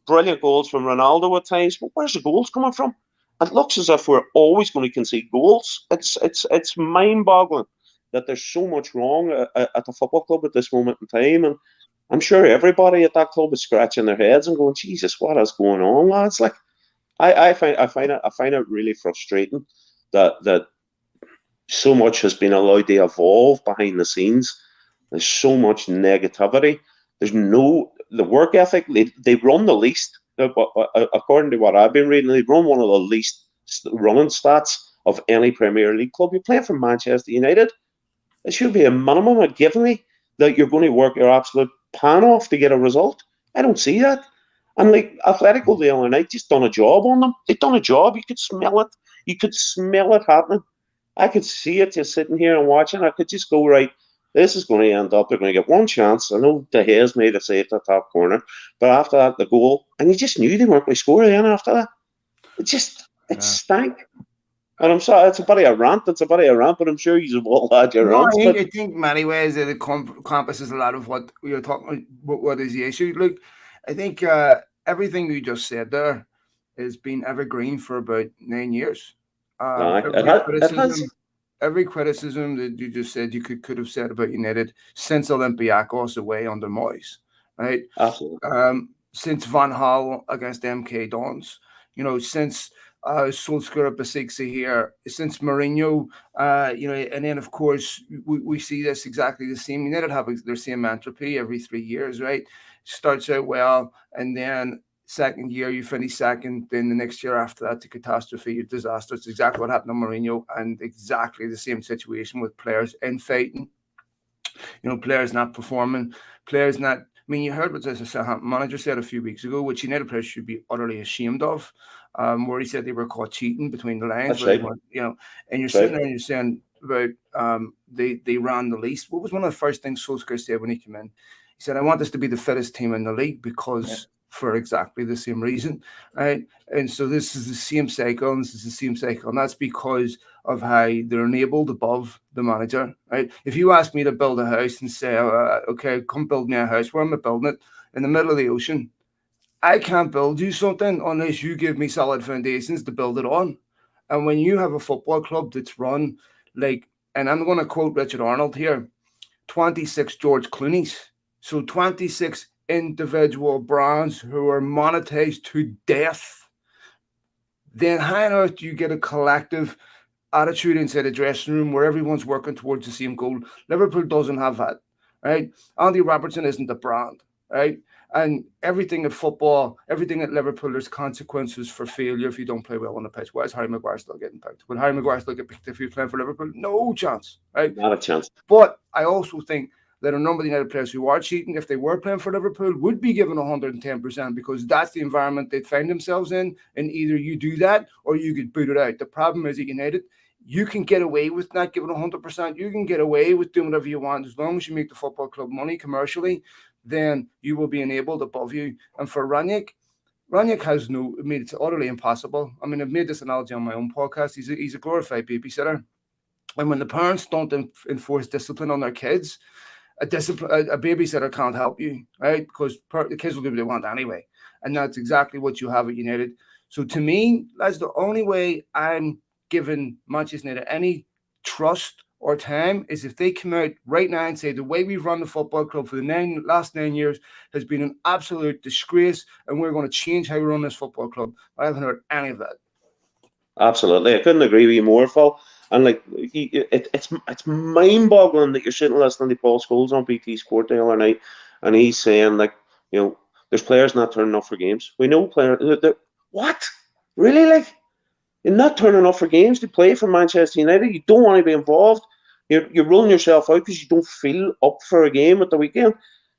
brilliant goals from Ronaldo at times, but where's the goals coming from? It looks as if we're always going to concede goals. It's mind-boggling that there's so much wrong at the football club at this moment in time, and I'm sure everybody at that club is scratching their heads and going, Jesus, what is going on, lads? I find it really frustrating that so much has been allowed to evolve behind the scenes. There's so much negativity. There's the work ethic. They run the least, according to what I've been reading. They run one of the least running stats of any Premier League club. You're playing for Manchester United. It should be a minimum of giving me that you're going to work your absolute pan off to get a result. I don't see that. And like Atletico the other night, just done a job on them. They've done a job. You could smell it. You could smell it happening. I could see it just sitting here and watching. I could just go, right, this is going to end up, they're going to get one chance. I know De Gea's made a save at the top corner, but after that, the goal, and you just knew they weren't going to score again after that. It stank. And I'm sorry, it's a bit of a rant, but I'm sure you've all had your rants. I think in many ways it encompasses a lot of what you're talking about. What is the issue? Look, I think everything you just said there has been evergreen for about 9 years. Every criticism that you just said you could have said about United since Olympiacos away under Moyes, right? Absolutely. Since Van Gaal against MK Dons, since Solskjaer at Besiktas here, since Mourinho, and then of course we see this exactly the same. United have their same entropy every 3 years, right? Starts out well, and then second year you finish second, then the next year after that, the catastrophe, disaster. It's exactly what happened to Mourinho, and exactly the same situation with players infighting. Players not performing, players not. I mean, you heard what the Southampton manager said a few weeks ago, which United players should be utterly ashamed of, where he said they were caught cheating between the lines. That's right. And you're sitting there and you're saying about they ran the least. What was one of the first things Solskjaer said when he came in? He said, I want this to be the fittest team in the league because for exactly the same reason, right? And so this is the same cycle, and that's because of how they're enabled above the manager, right? If you ask me to build a house and say, okay, come build me a house, where am I building it? In the middle of the ocean. I can't build you something unless you give me solid foundations to build it on. And when you have a football club that's run like, and I'm going to quote Richard Arnold here, 26 George Clooney's. So 26 individual brands who are monetized to death. Then how on earth do you get a collective attitude inside the dressing room where everyone's working towards the same goal? Liverpool doesn't have that, right? Andy Robertson isn't a brand, right? And everything at football, everything at Liverpool, there's consequences for failure if you don't play well on the pitch. Why is Harry Maguire still getting picked? Would Harry Maguire still get picked if he was playing for Liverpool? No chance, right? Not a chance. But I also think that a number of the United players who are cheating, if they were playing for Liverpool, would be given 110% because that's the environment they'd find themselves in. And either you do that or you get booted out. The problem is at United, you can get away with not giving 100%. You can get away with doing whatever you want. As long as you make the football club money commercially, then you will be enabled above you. And for Ranić has it's utterly impossible. I mean, I've made this analogy on my own podcast. He's a glorified babysitter. And when the parents don't enforce discipline on their kids, a babysitter can't help you, right? Because the kids will do what they want anyway. And that's exactly what you have at United. So to me, that's the only way I'm giving Manchester United any trust or time is if they come out right now and say the way we've run the football club for the last 9 years has been an absolute disgrace and we're going to change how we run this football club. I haven't heard any of that. Absolutely. I couldn't agree with you more, Phil. And it's mind-boggling that you're sitting listening to Paul Scholes on BT Sport the other night, and he's saying there's players not turning up for games. We know players. What? Really? You're not turning up for games to play for Manchester United. You don't want to be involved. You're rolling yourself out because you don't feel up for a game at the weekend.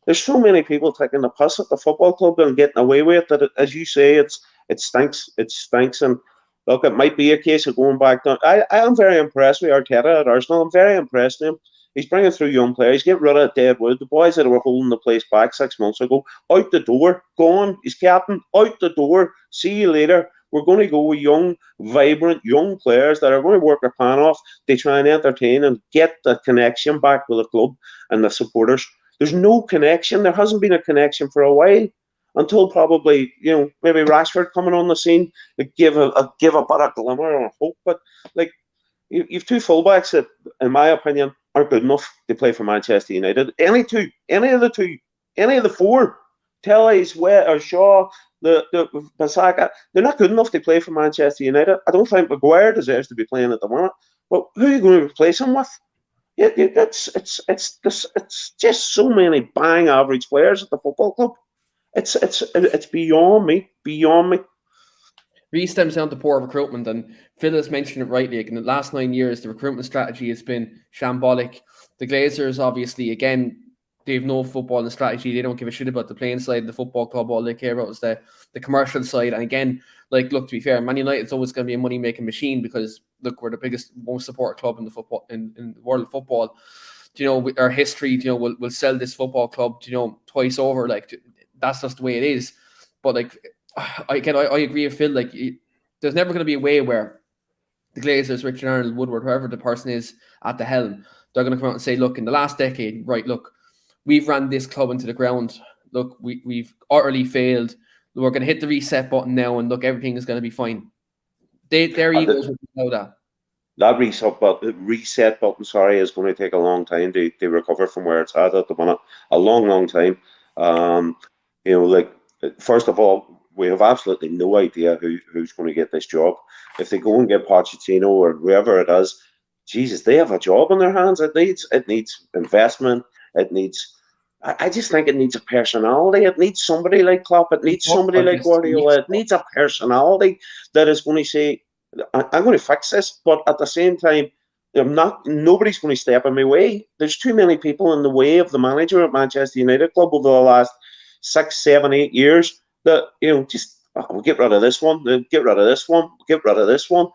There's so many people taking the piss at the football club and getting away with it that, as you say, it stinks. It stinks. And look, it might be a case of going back down. I am very impressed with Arteta at Arsenal. I'm very impressed with him. He's bringing through young players. Get rid of Deadwood. The boys that were holding the place back 6 months ago, out the door, gone. He's captain, out the door. See you later. We're going to go with young, vibrant, young players that are going to work their pan off. They try and entertain and get the connection back with the club and the supporters. There's no connection. There hasn't been a connection for a while. Until probably, maybe Rashford coming on the scene to give a bit of glimmer or hope. But you've two fullbacks that, in my opinion, aren't good enough to play for Manchester United. Any of the four, Telly's, or Shaw, the Basaka, they're not good enough to play for Manchester United. I don't think Maguire deserves to be playing at the moment. But who are you going to replace him with? It's just so many bang average players at the football club. It's beyond me. Really stems down to poor recruitment, and Phil has mentioned it rightly. In the last 9 years, the recruitment strategy has been shambolic. The Glazers, obviously, again, They have no football and strategy. They don't give a shit about the playing side of the football club. All they care about is the commercial side. And again, like, look, to be fair, Man United's always going to be a money making machine because look, we're the biggest, most supported club in the football in the world of football. You know, our history, you know, we'll sell this football club, you know, twice over. Like, that's just the way it is. But like, I agree with Phil. Like, there's never going to be a way where the Glazers, Richard Arnold, Woodward, whoever the person is at the helm, they're going to come out and say, look, in the last decade, right, look, we've ran this club into the ground. Look, we've utterly failed. We're going to hit the reset button now, and look, everything is going to be fine. Their egos will know that. That reset button, sorry, is going to take a long time to recover from where it's at the minute. A long time. You know, like, first of all, we have absolutely no idea who's going to get this job. If they go and get Pochettino or whoever it is, Jesus, they have a job in their hands. It needs investment. It needs. I just think it needs a personality. It needs somebody like Klopp. It needs somebody like Guardiola. It needs a personality that is going to say, I'm going to fix this, but at the same time, nobody's going to step in my way. There's too many people in the way of the manager at Manchester United Club over the last 6, 7, 8 years that, you know, just we'll get rid of this one, get rid of this one, get rid of this one.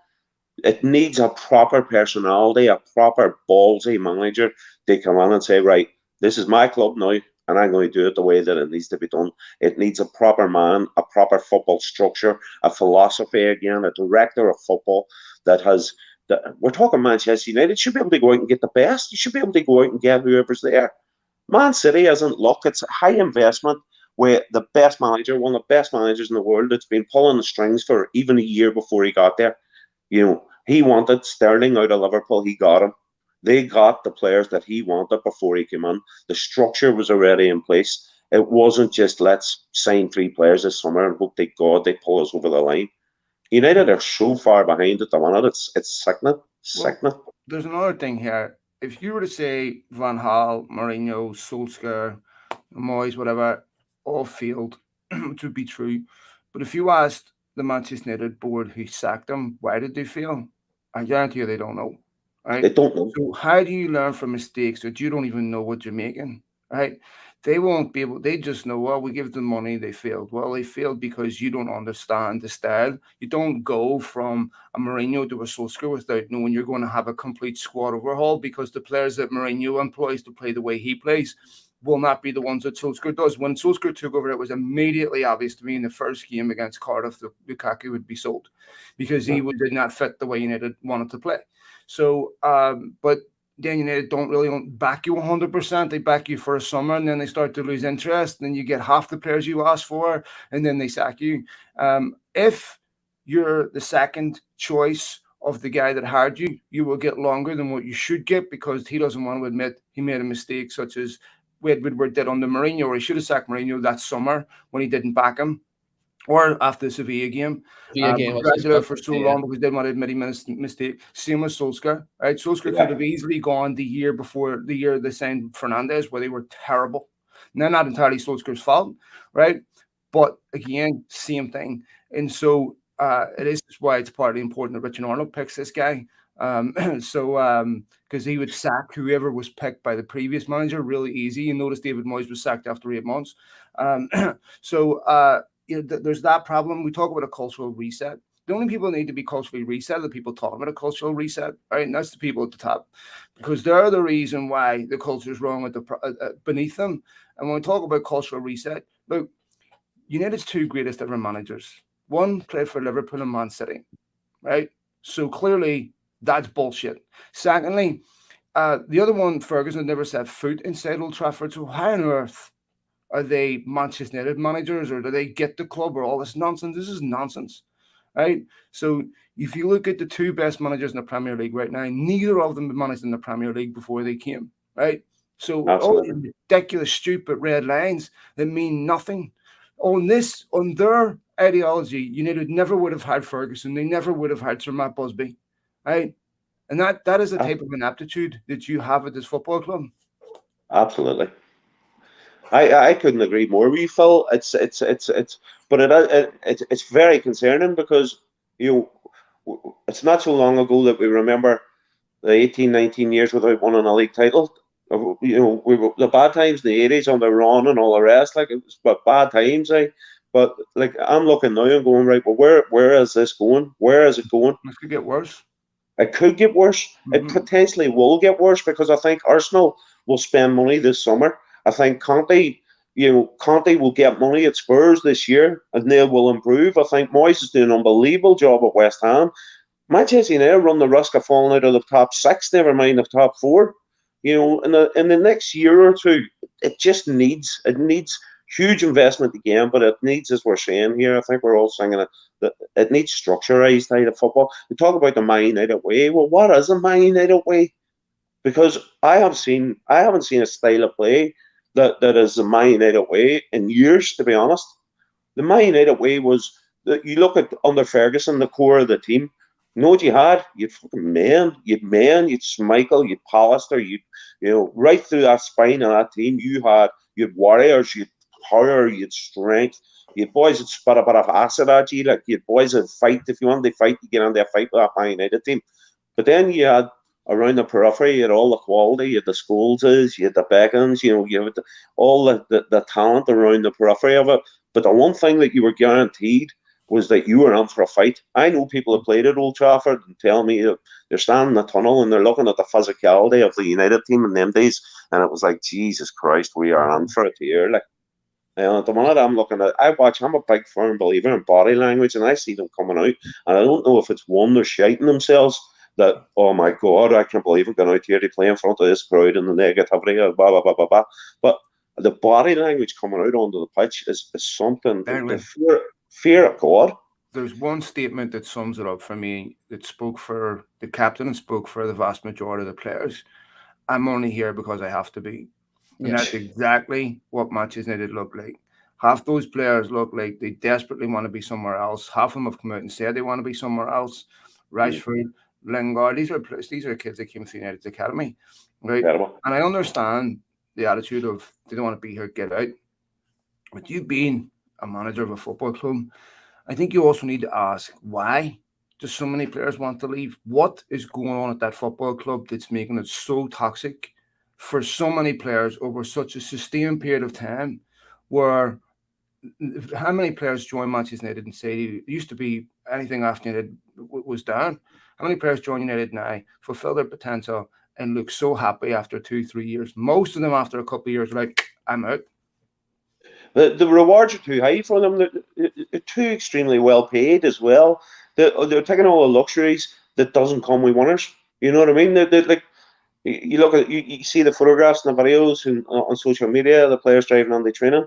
It needs a proper personality, a proper ballsy manager to come in and say, right, this is my club now, and I'm going to do it the way that it needs to be done. It needs a proper man, a proper football structure, a philosophy again, a director of football that has. We're talking Manchester United should be able to go out and get the best. You should be able to go out and get whoever's there. Man City isn't luck. It's high investment where the best manager, one of the best managers in the world, that's been pulling the strings for even a year before he got there. You know, he wanted Sterling out of Liverpool. He got him. They got the players that he wanted before he came in. The structure was already in place. It wasn't just let's sign 3 players this summer and hope to God they pull us over the line. United are so far behind at the minute. It's sickening. Well, there's another thing here. If you were to say Van Gaal, Mourinho, Solskjaer, Moyes, whatever, all failed, which would be true. But if you asked the Manchester United board who sacked them, why did they fail? I guarantee you they don't know. Right? They don't know. So how do you learn from mistakes that you don't even know what you're making? Right? They won't be able. They just know. Well, we give them money. They failed. Well, they failed because you don't understand the style. You don't go from a Mourinho to a Solskjaer without knowing you're going to have a complete squad overhaul, because the players that Mourinho employs to play the way he plays will not be the ones that Solskjaer does. When Solskjaer took over, it was immediately obvious to me in the first game against Cardiff that Lukaku would be sold because he did not fit the way United wanted to play. So, but then United don't back you 100%. They back you for a summer, and then they start to lose interest. And then you get half the players you asked for, and then they sack you. If you're the second choice of the guy that hired you, you will get longer than what you should get because he doesn't want to admit he made a mistake, such as Woodward did under Mourinho, or he should have sacked Mourinho that summer when he didn't back him. Or after the Sevilla game. For so long because they didn't want to admit he made a mistake. Same with Solskjaer, right? Solskjaer could have easily gone the year they signed Fernandes, where they were terrible. Now, not entirely Solskjaer's fault, right? But again, same thing. And so it is why it's partly important that Richard Arnold picks this guy. Because he would sack whoever was picked by the previous manager really easy. You notice David Moyes was sacked after 8 months. There's that problem. We talk about a cultural reset. The only people that need to be culturally reset are the people talking about a cultural reset, right? And that's the people at the top, because they're the reason why the culture is wrong beneath them. And when we talk about cultural reset, look, United's 2 greatest ever managers. One played for Liverpool and Man City, right? So clearly that's bullshit. Secondly, the other one, Ferguson, never set foot inside Old Trafford. So how on earth are they Manchester United managers, or do they get the club, or all this nonsense? This is nonsense, right? So if you look at the 2 best managers in the Premier League right now, neither of them managed in the Premier League before they came, right? So all these ridiculous, stupid red lines that mean nothing. On their ideology, United never would have had Ferguson. They never would have had Sir Matt Busby, right? And that is the type of inaptitude that you have at this football club. Absolutely. I couldn't agree more with you, Phil. It's very concerning because it's not so long ago that we remember the 18, 19 years without winning a league title. the bad times in the 80s on the run and all the rest, like it was but bad times, But like I'm looking now and going, right, well, where is this going? Where is it going? This could get worse. It could get worse. It potentially will get worse because I think Arsenal will spend money this summer. I think Conte will get money at Spurs this year and they will improve. I think Moyes is doing an unbelievable job at West Ham. Manchester United run the risk of falling out of the top 6, never mind the top 4. In the next year or two, it needs huge investment again, but it needs, as we're saying here, I think we're all singing it, that it needs structurized out of football. We talk about the Man United way. Well, what is a Man United way? Because I haven't seen a style of play that is the Man United way in years, to be honest. The Man United way was that you look at under Ferguson, the core of the team. You know what you had? You'd fucking you'd Schmeichel, you'd Pallister, right through that spine of that team, you'd warriors, you'd power, you'd strength, you'd boys that spit a bit of acid at you, like you'd boys that fight. If you wanted to fight, you get on there fight with that Man United team. But then you had around the periphery, you had all the quality, you had the Scholeses, you had the Beckhams, you had all the talent around the periphery of it. But the one thing that you were guaranteed was that you were on for a fight. I know people who played at Old Trafford and tell me that they're standing in the tunnel and they're looking at the physicality of the United team in them days, and it was like, Jesus Christ, we are on for it here. Like, at the minute I'm a big firm believer in body language, and I see them coming out, and I don't know if it's one, they're shiting themselves that, oh my God, I can't believe I'm going out here to play in front of this crowd and the negativity, blah, blah, blah, blah, blah. But the body language coming out onto the pitch is something, the fear of God. There's one statement that sums it up for me that spoke for the captain and spoke for the vast majority of the players. I'm only here because I have to be. And that's exactly what Manchester United look like. Half those players look like they desperately want to be somewhere else. Half of them have come out and said they want to be somewhere else. Rashford, Lingard, these are kids that came through United's academy, right? Incredible. And I understand the attitude of they don't want to be here, get out. But you being a manager of a football club, I think you also need to ask, why do so many players want to leave? What is going on at that football club that's making it so toxic for so many players over such a sustained period of time? Where how many players join Manchester United and say it used to be anything after United was down? How many players join United now, fulfill their potential, and look so happy after 2-3 years? Most of them after a couple of years are like, I'm out. The rewards are too high for them. They're too extremely well paid as well. They're taking all the luxuries that doesn't come with winners. You know what I mean? They're like, you look at you see the photographs and the videos on social media, the players driving on the training.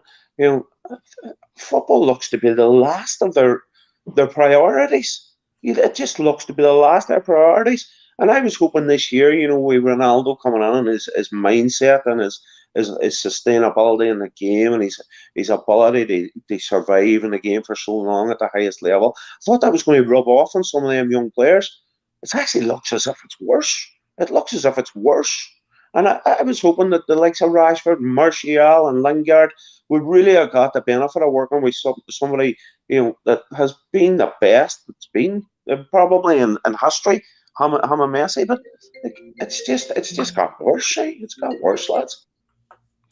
Football looks to be the last of their priorities. It just looks to be the last of their priorities. And I was hoping this year, with Ronaldo coming on and his mindset and his sustainability in the game and his ability to survive in the game for so long at the highest level, I thought that was going to rub off on some of them young players. It actually looks as if it's worse. It looks as if it's worse. And I was hoping that the likes of Rashford, Martial and Lingard would really have got the benefit of working with somebody, that has been the best it's been probably in history. I'm a Messi, but it's just got worse. It's got worse, lads.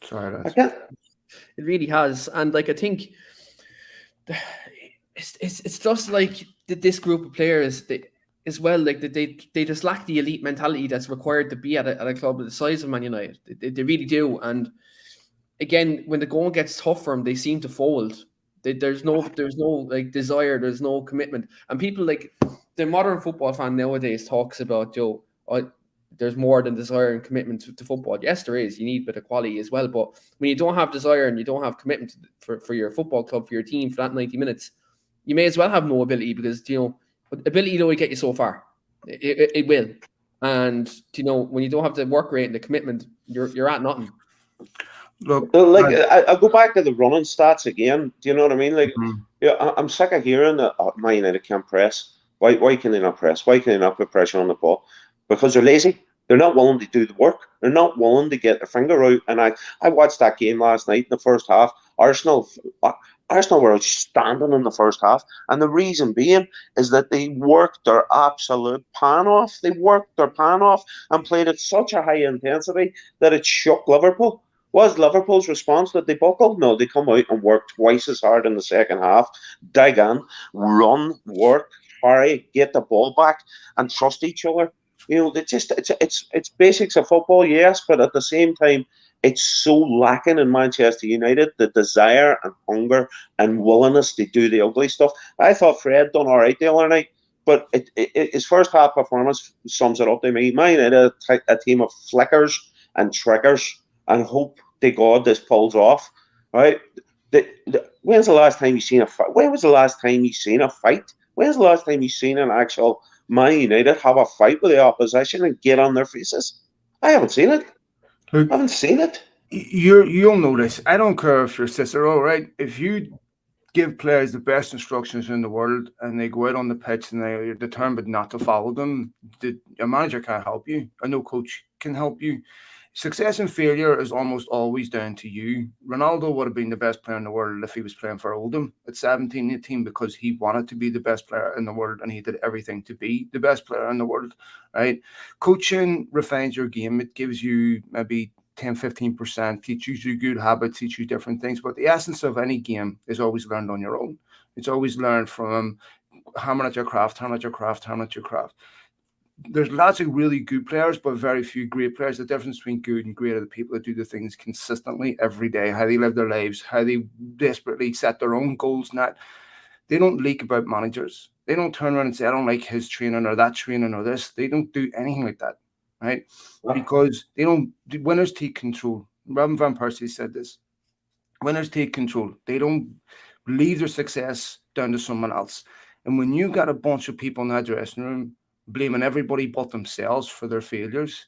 Sorry, lads. It really has. And I think it's just like this group of players as well, they just lack the elite mentality that's required to be at a club of the size of Man United. They really do. And again, when the going gets tough for them, they seem to fold. There's no desire, there's no commitment. And people the modern football fan nowadays talks about, there's more than desire and commitment to football. Yes, there is. You need a bit of quality as well. But when you don't have desire and you don't have commitment for your football club, for your team, for that 90 minutes, you may as well have no ability because, ability will get you so far. It will. And, when you don't have the work rate and the commitment, you're at nothing. Look, I go back to the running stats again. Do you know what I mean? I'm sick of hearing that Man United can't press. Why can they not press? Why can they not put pressure on the ball? Because they're lazy. They're not willing to do the work. They're not willing to get their finger out. And I watched that game last night in the first half. Arsenal Arsenal were outstanding in the first half, and the reason being is that they worked their absolute pan off. They worked their pan off and played at such a high intensity that it shook Liverpool. Was Liverpool's response that they buckled? No, they come out and work twice as hard in the second half, dig in, run, work, hurry, get the ball back, and trust each other. They just it's basics of football, yes, but at the same time, it's so lacking in Manchester United, the desire and hunger and willingness to do the ugly stuff. I thought Fred done all right the other night, but his first half performance sums it up to me. Man United, a team of flickers and triggers, and hope to God this pulls off. Right? When's the last time you seen a fight? When was the last time you seen a fight? When's the last time you seen an actual Man United have a fight with the opposition and get on their faces? I haven't seen it. Look, I haven't seen it. You'll notice. I don't care if you're Cicero, right? If you give players the best instructions in the world and they go out on the pitch and they're determined not to follow them, a manager can't help you. No coach can help you. Success and failure is almost always down to you. Ronaldo would have been the best player in the world if he was playing for Oldham at 17, 18 because he wanted to be the best player in the world and he did everything to be the best player in the world, right? Coaching refines your game. It gives you maybe 10, 15%, teaches you good habits, teaches you different things. But the essence of any game is always learned on your own. It's always learned from hammering at your craft. There's lots of really good players, but very few great players. The difference between good and great are the people that do the things consistently every day, how they live their lives, how they desperately set their own goals. They don't leak about managers. They don't turn around and say, I don't like his training or that training or this. They don't do anything like that, right? Because winners take control. Robin Van Persie said this. Winners take control. They don't leave their success down to someone else. And when you got a bunch of people in that dressing room blaming everybody but themselves for their failures,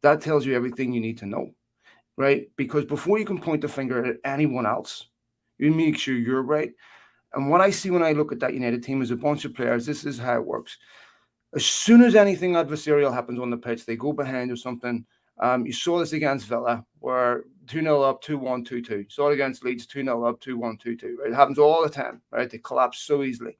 that tells you everything you need to know, right? Because before you can point the finger at anyone else, you make sure you're right. And what I see when I look at that United team is a bunch of players. This is how it works. As soon as anything adversarial happens on the pitch, they go behind or something. You saw this against Villa, where 2-0 up, 2-1, 2-2. You saw it against Leeds, 2-0 up, 2-1, 2-2. Right? It happens all the time, right? They collapse so easily.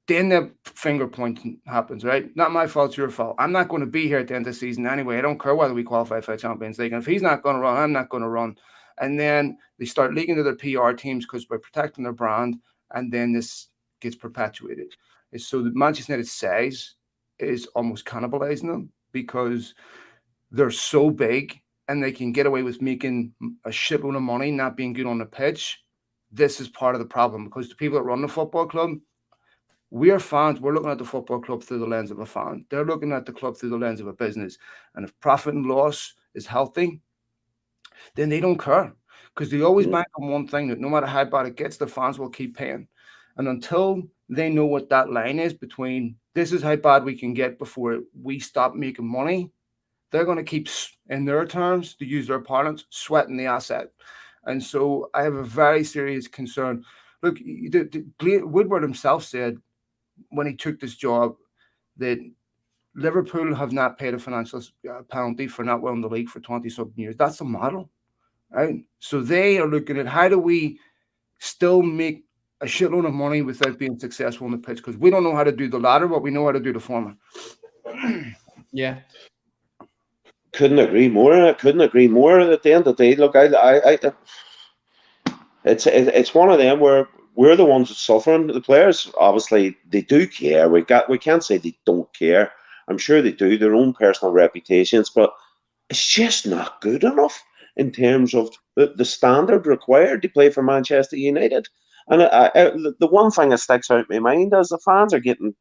Then the finger pointing happens, right? Not my fault, it's your fault. I'm not going to be here at the end of the season anyway. I don't care whether we qualify for Champions League. And if he's not going to run, I'm not going to run. And then they start leaking to their PR teams because we're protecting their brand. And then this gets perpetuated. So the Manchester United size is almost cannibalizing them because they're so big and they can get away with making a shitload of money, not being good on the pitch. This is part of the problem because the people that run the football club, we are fans. We're looking at the football club through the lens of a fan. They're looking at the club through the lens of a business. And if profit and loss is healthy, then they don't care because they always bank on one thing, that no matter how bad it gets, the fans will keep paying. And until they know what that line is between this is how bad we can get before we stop making money, they're going to keep, in their terms, to use their parlance, sweating the asset. And so I have a very serious concern. Look, Woodward himself said when he took this job that Liverpool have not paid a financial penalty for not winning the league for 20-something years. That's a model, right? So they are looking at how do we still make a shitload of money without being successful on the pitch, because we don't know how to do the latter, but we know how to do the former. Yeah. Couldn't agree more. At the end of the day, look, it's one of them where we're the ones suffering. The players, obviously, they do care. We can't say they don't care. I'm sure they do, their own personal reputations, but it's just not good enough in terms of the standard required to play for Manchester United. And the one thing that sticks out in my mind is the fans are getting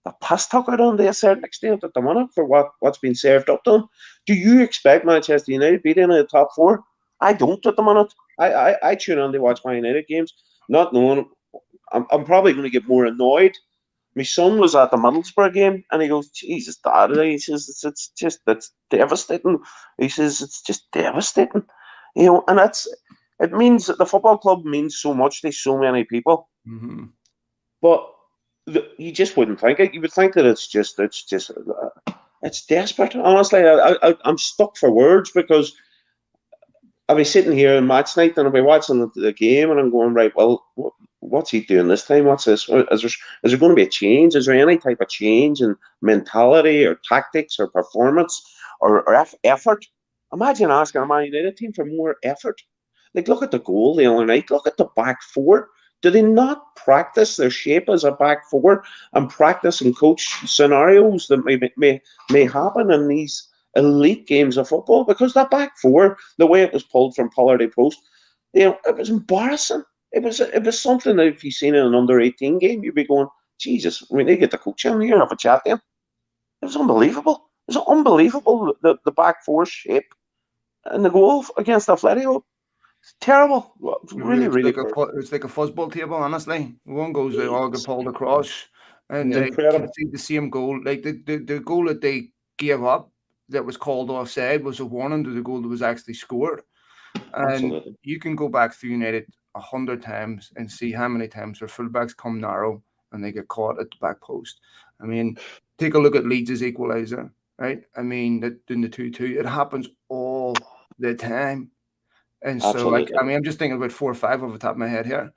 the piss took out on to a certain extent at the minute for what's been served up to them. Do you expect Manchester United to be in the top four? I don't at the minute. I tune on to watch my United games, not knowing. I'm probably going to get more annoyed. My son was at the Middlesbrough game and he goes, Jesus, Dad, he says, it's devastating. He says, it's just devastating. And it means that the football club means so much to so many people. Mm-hmm. But you just wouldn't think it. You would think that it's desperate. Honestly, I'm stuck for words because I'll be sitting here in match night and I'll be watching the game and I'm going, right, well, what's he doing this time? What's this? Is there going to be a change? Is there any type of change in mentality or tactics or performance or effort? Imagine asking a Man United team for more effort. Like, look at the goal the other night. Look at the back four. Do they not practice their shape as a back four and practice and coach scenarios that may happen in these elite games of football? Because that back four, the way it was pulled from pillar to post, it was embarrassing. It was something that if you've seen in an under-18 game, you'd be going, Jesus, we need to get the coach in here and have a chat to him. It was unbelievable. It was unbelievable, the back four shape and the goal against Atletico. It's terrible. Really, really. It's like a fuzzball table, honestly. One goes, they all get pulled across, and they can see the same goal. Like the goal that they gave up that was called offside was a warning to the goal that was actually scored. And Absolutely. You can go back through United 100 times and see how many times their fullbacks come narrow and they get caught at the back post. I mean, take a look at Leeds' equaliser, right? I mean, in the 2-2, it happens all the time. And so, like, I mean, I'm just thinking about 4 or 5 off the top of my head here.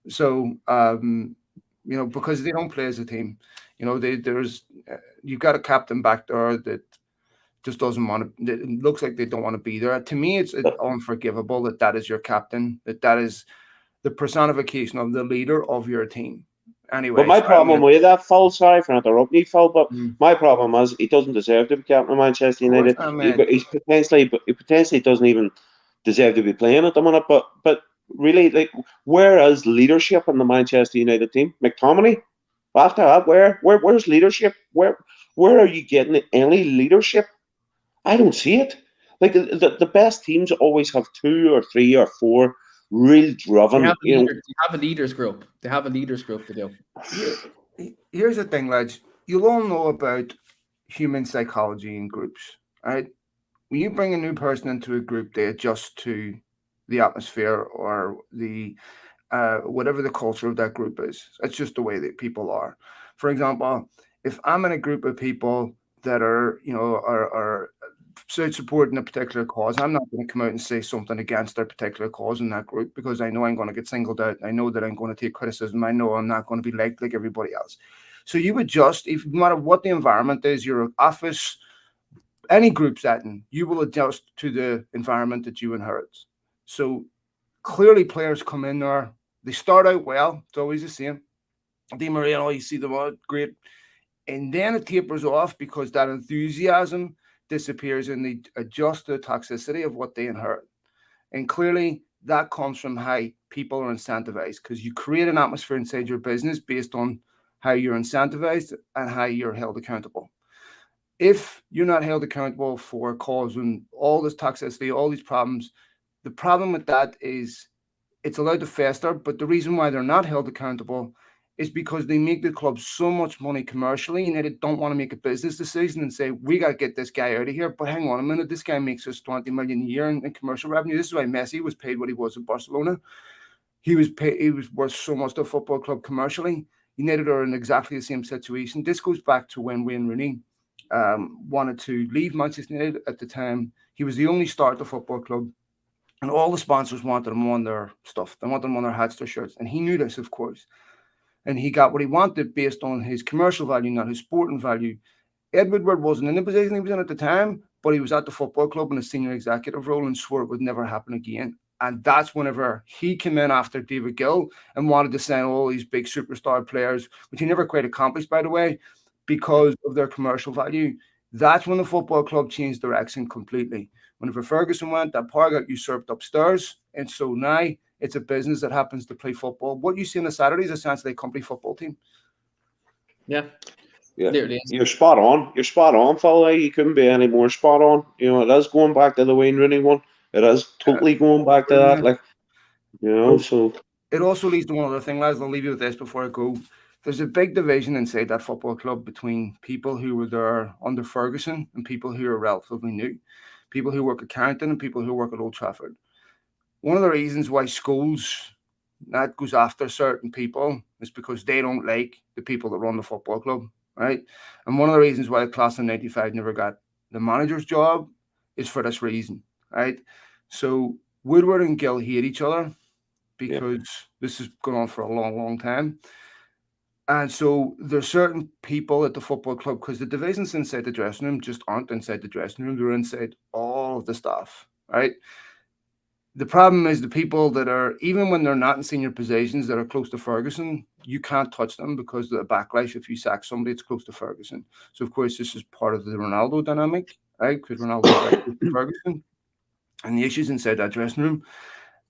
So, because they don't play as a team, you've got a captain back there that just doesn't want to. It looks like they don't want to be there. To me, it's unforgivable that is your captain, that is the personification of the leader of your team. Anyway, but my problem with that, Phil, sorry for interrupting you, Phil, but my problem is he doesn't deserve to be captain of Manchester United. He potentially doesn't even deserve to be playing at the minute, but really, like, where is leadership in the Manchester United team? McTominay, after that, where's leadership? Where are you getting any leadership? I don't see it. Like the best teams always have 2 or 3 or 4 real driven. They have a leaders group. They have a leaders group to do. Here's the thing, lads. You'll all know about human psychology in groups, right? When you bring a new person into a group, they adjust to the atmosphere or the whatever the culture of that group is. It's just the way that people are. For example, if I'm in a group of people that are supporting a particular cause, I'm not going to come out and say something against their particular cause in that group because I know I'm going to get singled out. I know that I'm going to take criticism. I know I'm not going to be liked like everybody else. So you adjust, no matter what the environment is, your office, any group setting, you will adjust to the environment that you inherit. So clearly players come in there, they start out well, it's always the same. Di Maria, you see them out, great. And then it tapers off because that enthusiasm disappears and they adjust to the toxicity of what they inherit. And clearly that comes from how people are incentivized because you create an atmosphere inside your business based on how you're incentivized and how you're held accountable. If you're not held accountable for causing all this toxicity, all these problems, the problem with that is it's allowed to fester. But the reason why they're not held accountable is because they make the club so much money commercially and they don't want to make a business decision and say, we got to get this guy out of here. But hang on a minute, this guy makes us 20 million a year in commercial revenue. This is why Messi was paid what he was in Barcelona. He was worth so much to a football club commercially. United are in exactly the same situation. This goes back to when Wayne Rooney wanted to leave Manchester United at the time. He was the only star at the football club, and all the sponsors wanted him on their stuff. They wanted him on their hats, their shirts, and he knew this, of course. And he got what he wanted based on his commercial value, not his sporting value. Ed Woodward wasn't in the position he was in at the time, but he was at the football club in a senior executive role and swore it would never happen again. And that's whenever he came in after David Gill and wanted to sign all these big superstar players, which he never quite accomplished, by the way, because of their commercial value. That's when the football club changed direction completely. Whenever Ferguson went, that power got usurped upstairs. And so now it's a business that happens to play football. What you see on the Saturday is essentially a company football team. Yeah. You're spot on. You're spot on, fella. You couldn't be any more spot on. It is going back to the Wayne Rooney one. It is totally going back to that. So it also leads to one other thing, lads. I'll leave you with this before I go. There's a big division inside that football club between people who were there under Ferguson and people who are relatively new, people who work at Carrington and people who work at Old Trafford. One of the reasons why schools that goes after certain people is because they don't like the people that run the football club, right? And one of the reasons why the class of 95 never got the manager's job is for this reason, right? So Woodward and Gill hate each other because this has gone on for a long, long time. And so there's certain people at the football club, because the divisions inside the dressing room just aren't inside the dressing room. They're inside all of the staff, right? The problem is the people that are, even when they're not in senior positions that are close to Ferguson, you can't touch them because of the backlash. If you sack somebody, it's close to Ferguson. So, of course, this is part of the Ronaldo dynamic, right? Because Ronaldo is very close to Ferguson and the issues inside that dressing room.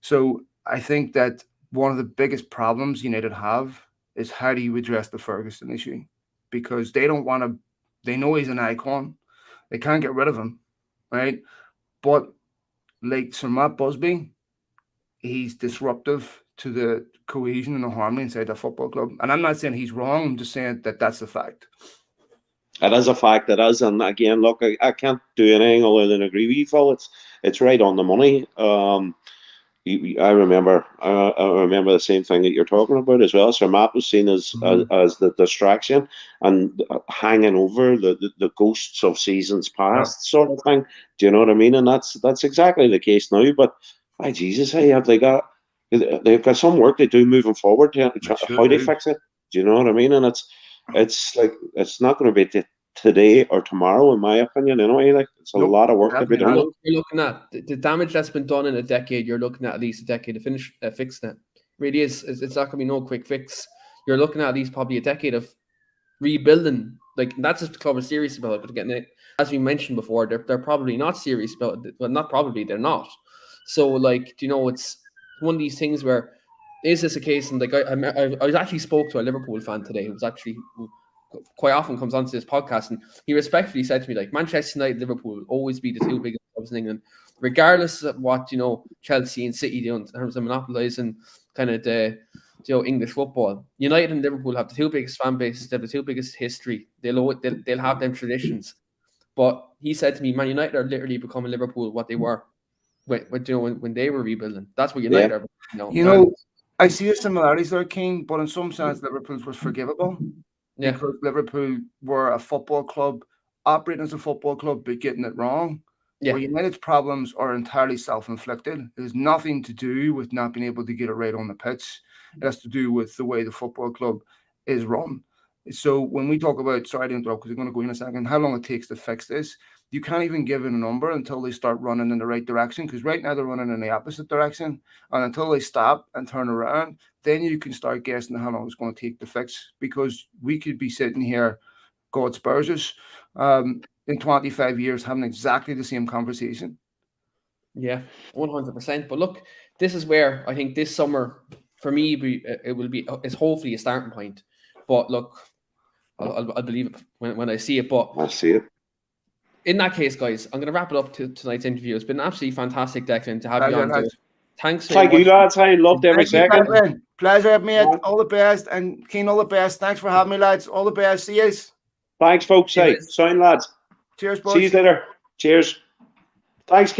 So I think that one of the biggest problems United have is how do you address the Ferguson issue? Because they don't want to, they know he's an icon. They can't get rid of him, right? But like Sir Matt Busby, he's disruptive to the cohesion and the harmony inside the football club. And I'm not saying he's wrong. I'm just saying that that's a fact. It is a fact. It is. And again, look, I can't do anything other than agree with you, Phil. It's right on the money. I remember the same thing that you're talking about as well. Sir Matt was seen as the distraction and hanging over the ghosts of seasons past, sort of thing. Do you know what I mean? And that's exactly the case now. But by Jesus, hey, they've got some work to do moving forward. How they fix it? Do you know what I mean? And it's like it's not going to be today or tomorrow, in my opinion. Anyway, like it's a lot of work to be done. You're looking at the damage that's been done in a decade. You're looking at least a decade to finish fixing it. Really is. It's not going to be no quick fix. You're looking at least probably a decade of rebuilding. Like that's just the club is serious about it. But again, as we mentioned before, they're probably not serious about it. Well, not probably, they're not. So like, it's one of these things where is this a case? And like I actually spoke to a Liverpool fan today who quite often comes onto this podcast, and he respectfully said to me, like, Manchester United, Liverpool will always be the two biggest clubs in England, regardless of what Chelsea and City do in terms of monopolising kind of the English football. United and Liverpool have the two biggest fan bases, they have the two biggest history. They'll have them traditions. But he said to me, Man United are literally becoming Liverpool what they were when they were rebuilding. That's what United are. I see the similarities there, Keane, but in some sense, Liverpool's was forgivable. Yeah. Because Liverpool were a football club, operating as a football club, but getting it wrong. Yeah. Where United's problems are entirely self-inflicted. It has nothing to do with not being able to get it right on the pitch. It has to do with the way the football club is run. So when we talk about, sorry to interrupt because we're going to go in a second, how long it takes to fix this, you can't even give it a number until they start running in the right direction, because right now they're running in the opposite direction. And until they stop and turn around, then you can start guessing how long it's going to take to fix, because we could be sitting here, God spares us, in 25 years having exactly the same conversation. Yeah, 100%. But look, this is where I think this summer, for me, it's hopefully a starting point. But look, I'll believe it when I see it. But I see it. In that case, guys, I'm going to wrap it up to tonight's interview. It's been absolutely fantastic, Declan, to have you on. Thanks. Thank you, lads. I loved every second. Declan. Pleasure, mate. All the best. And Keane, all the best. Thanks for having me, lads. All the best. See you. Thanks, folks. Sign, lads. Cheers, boys. See you later. Cheers. Thanks, Keane.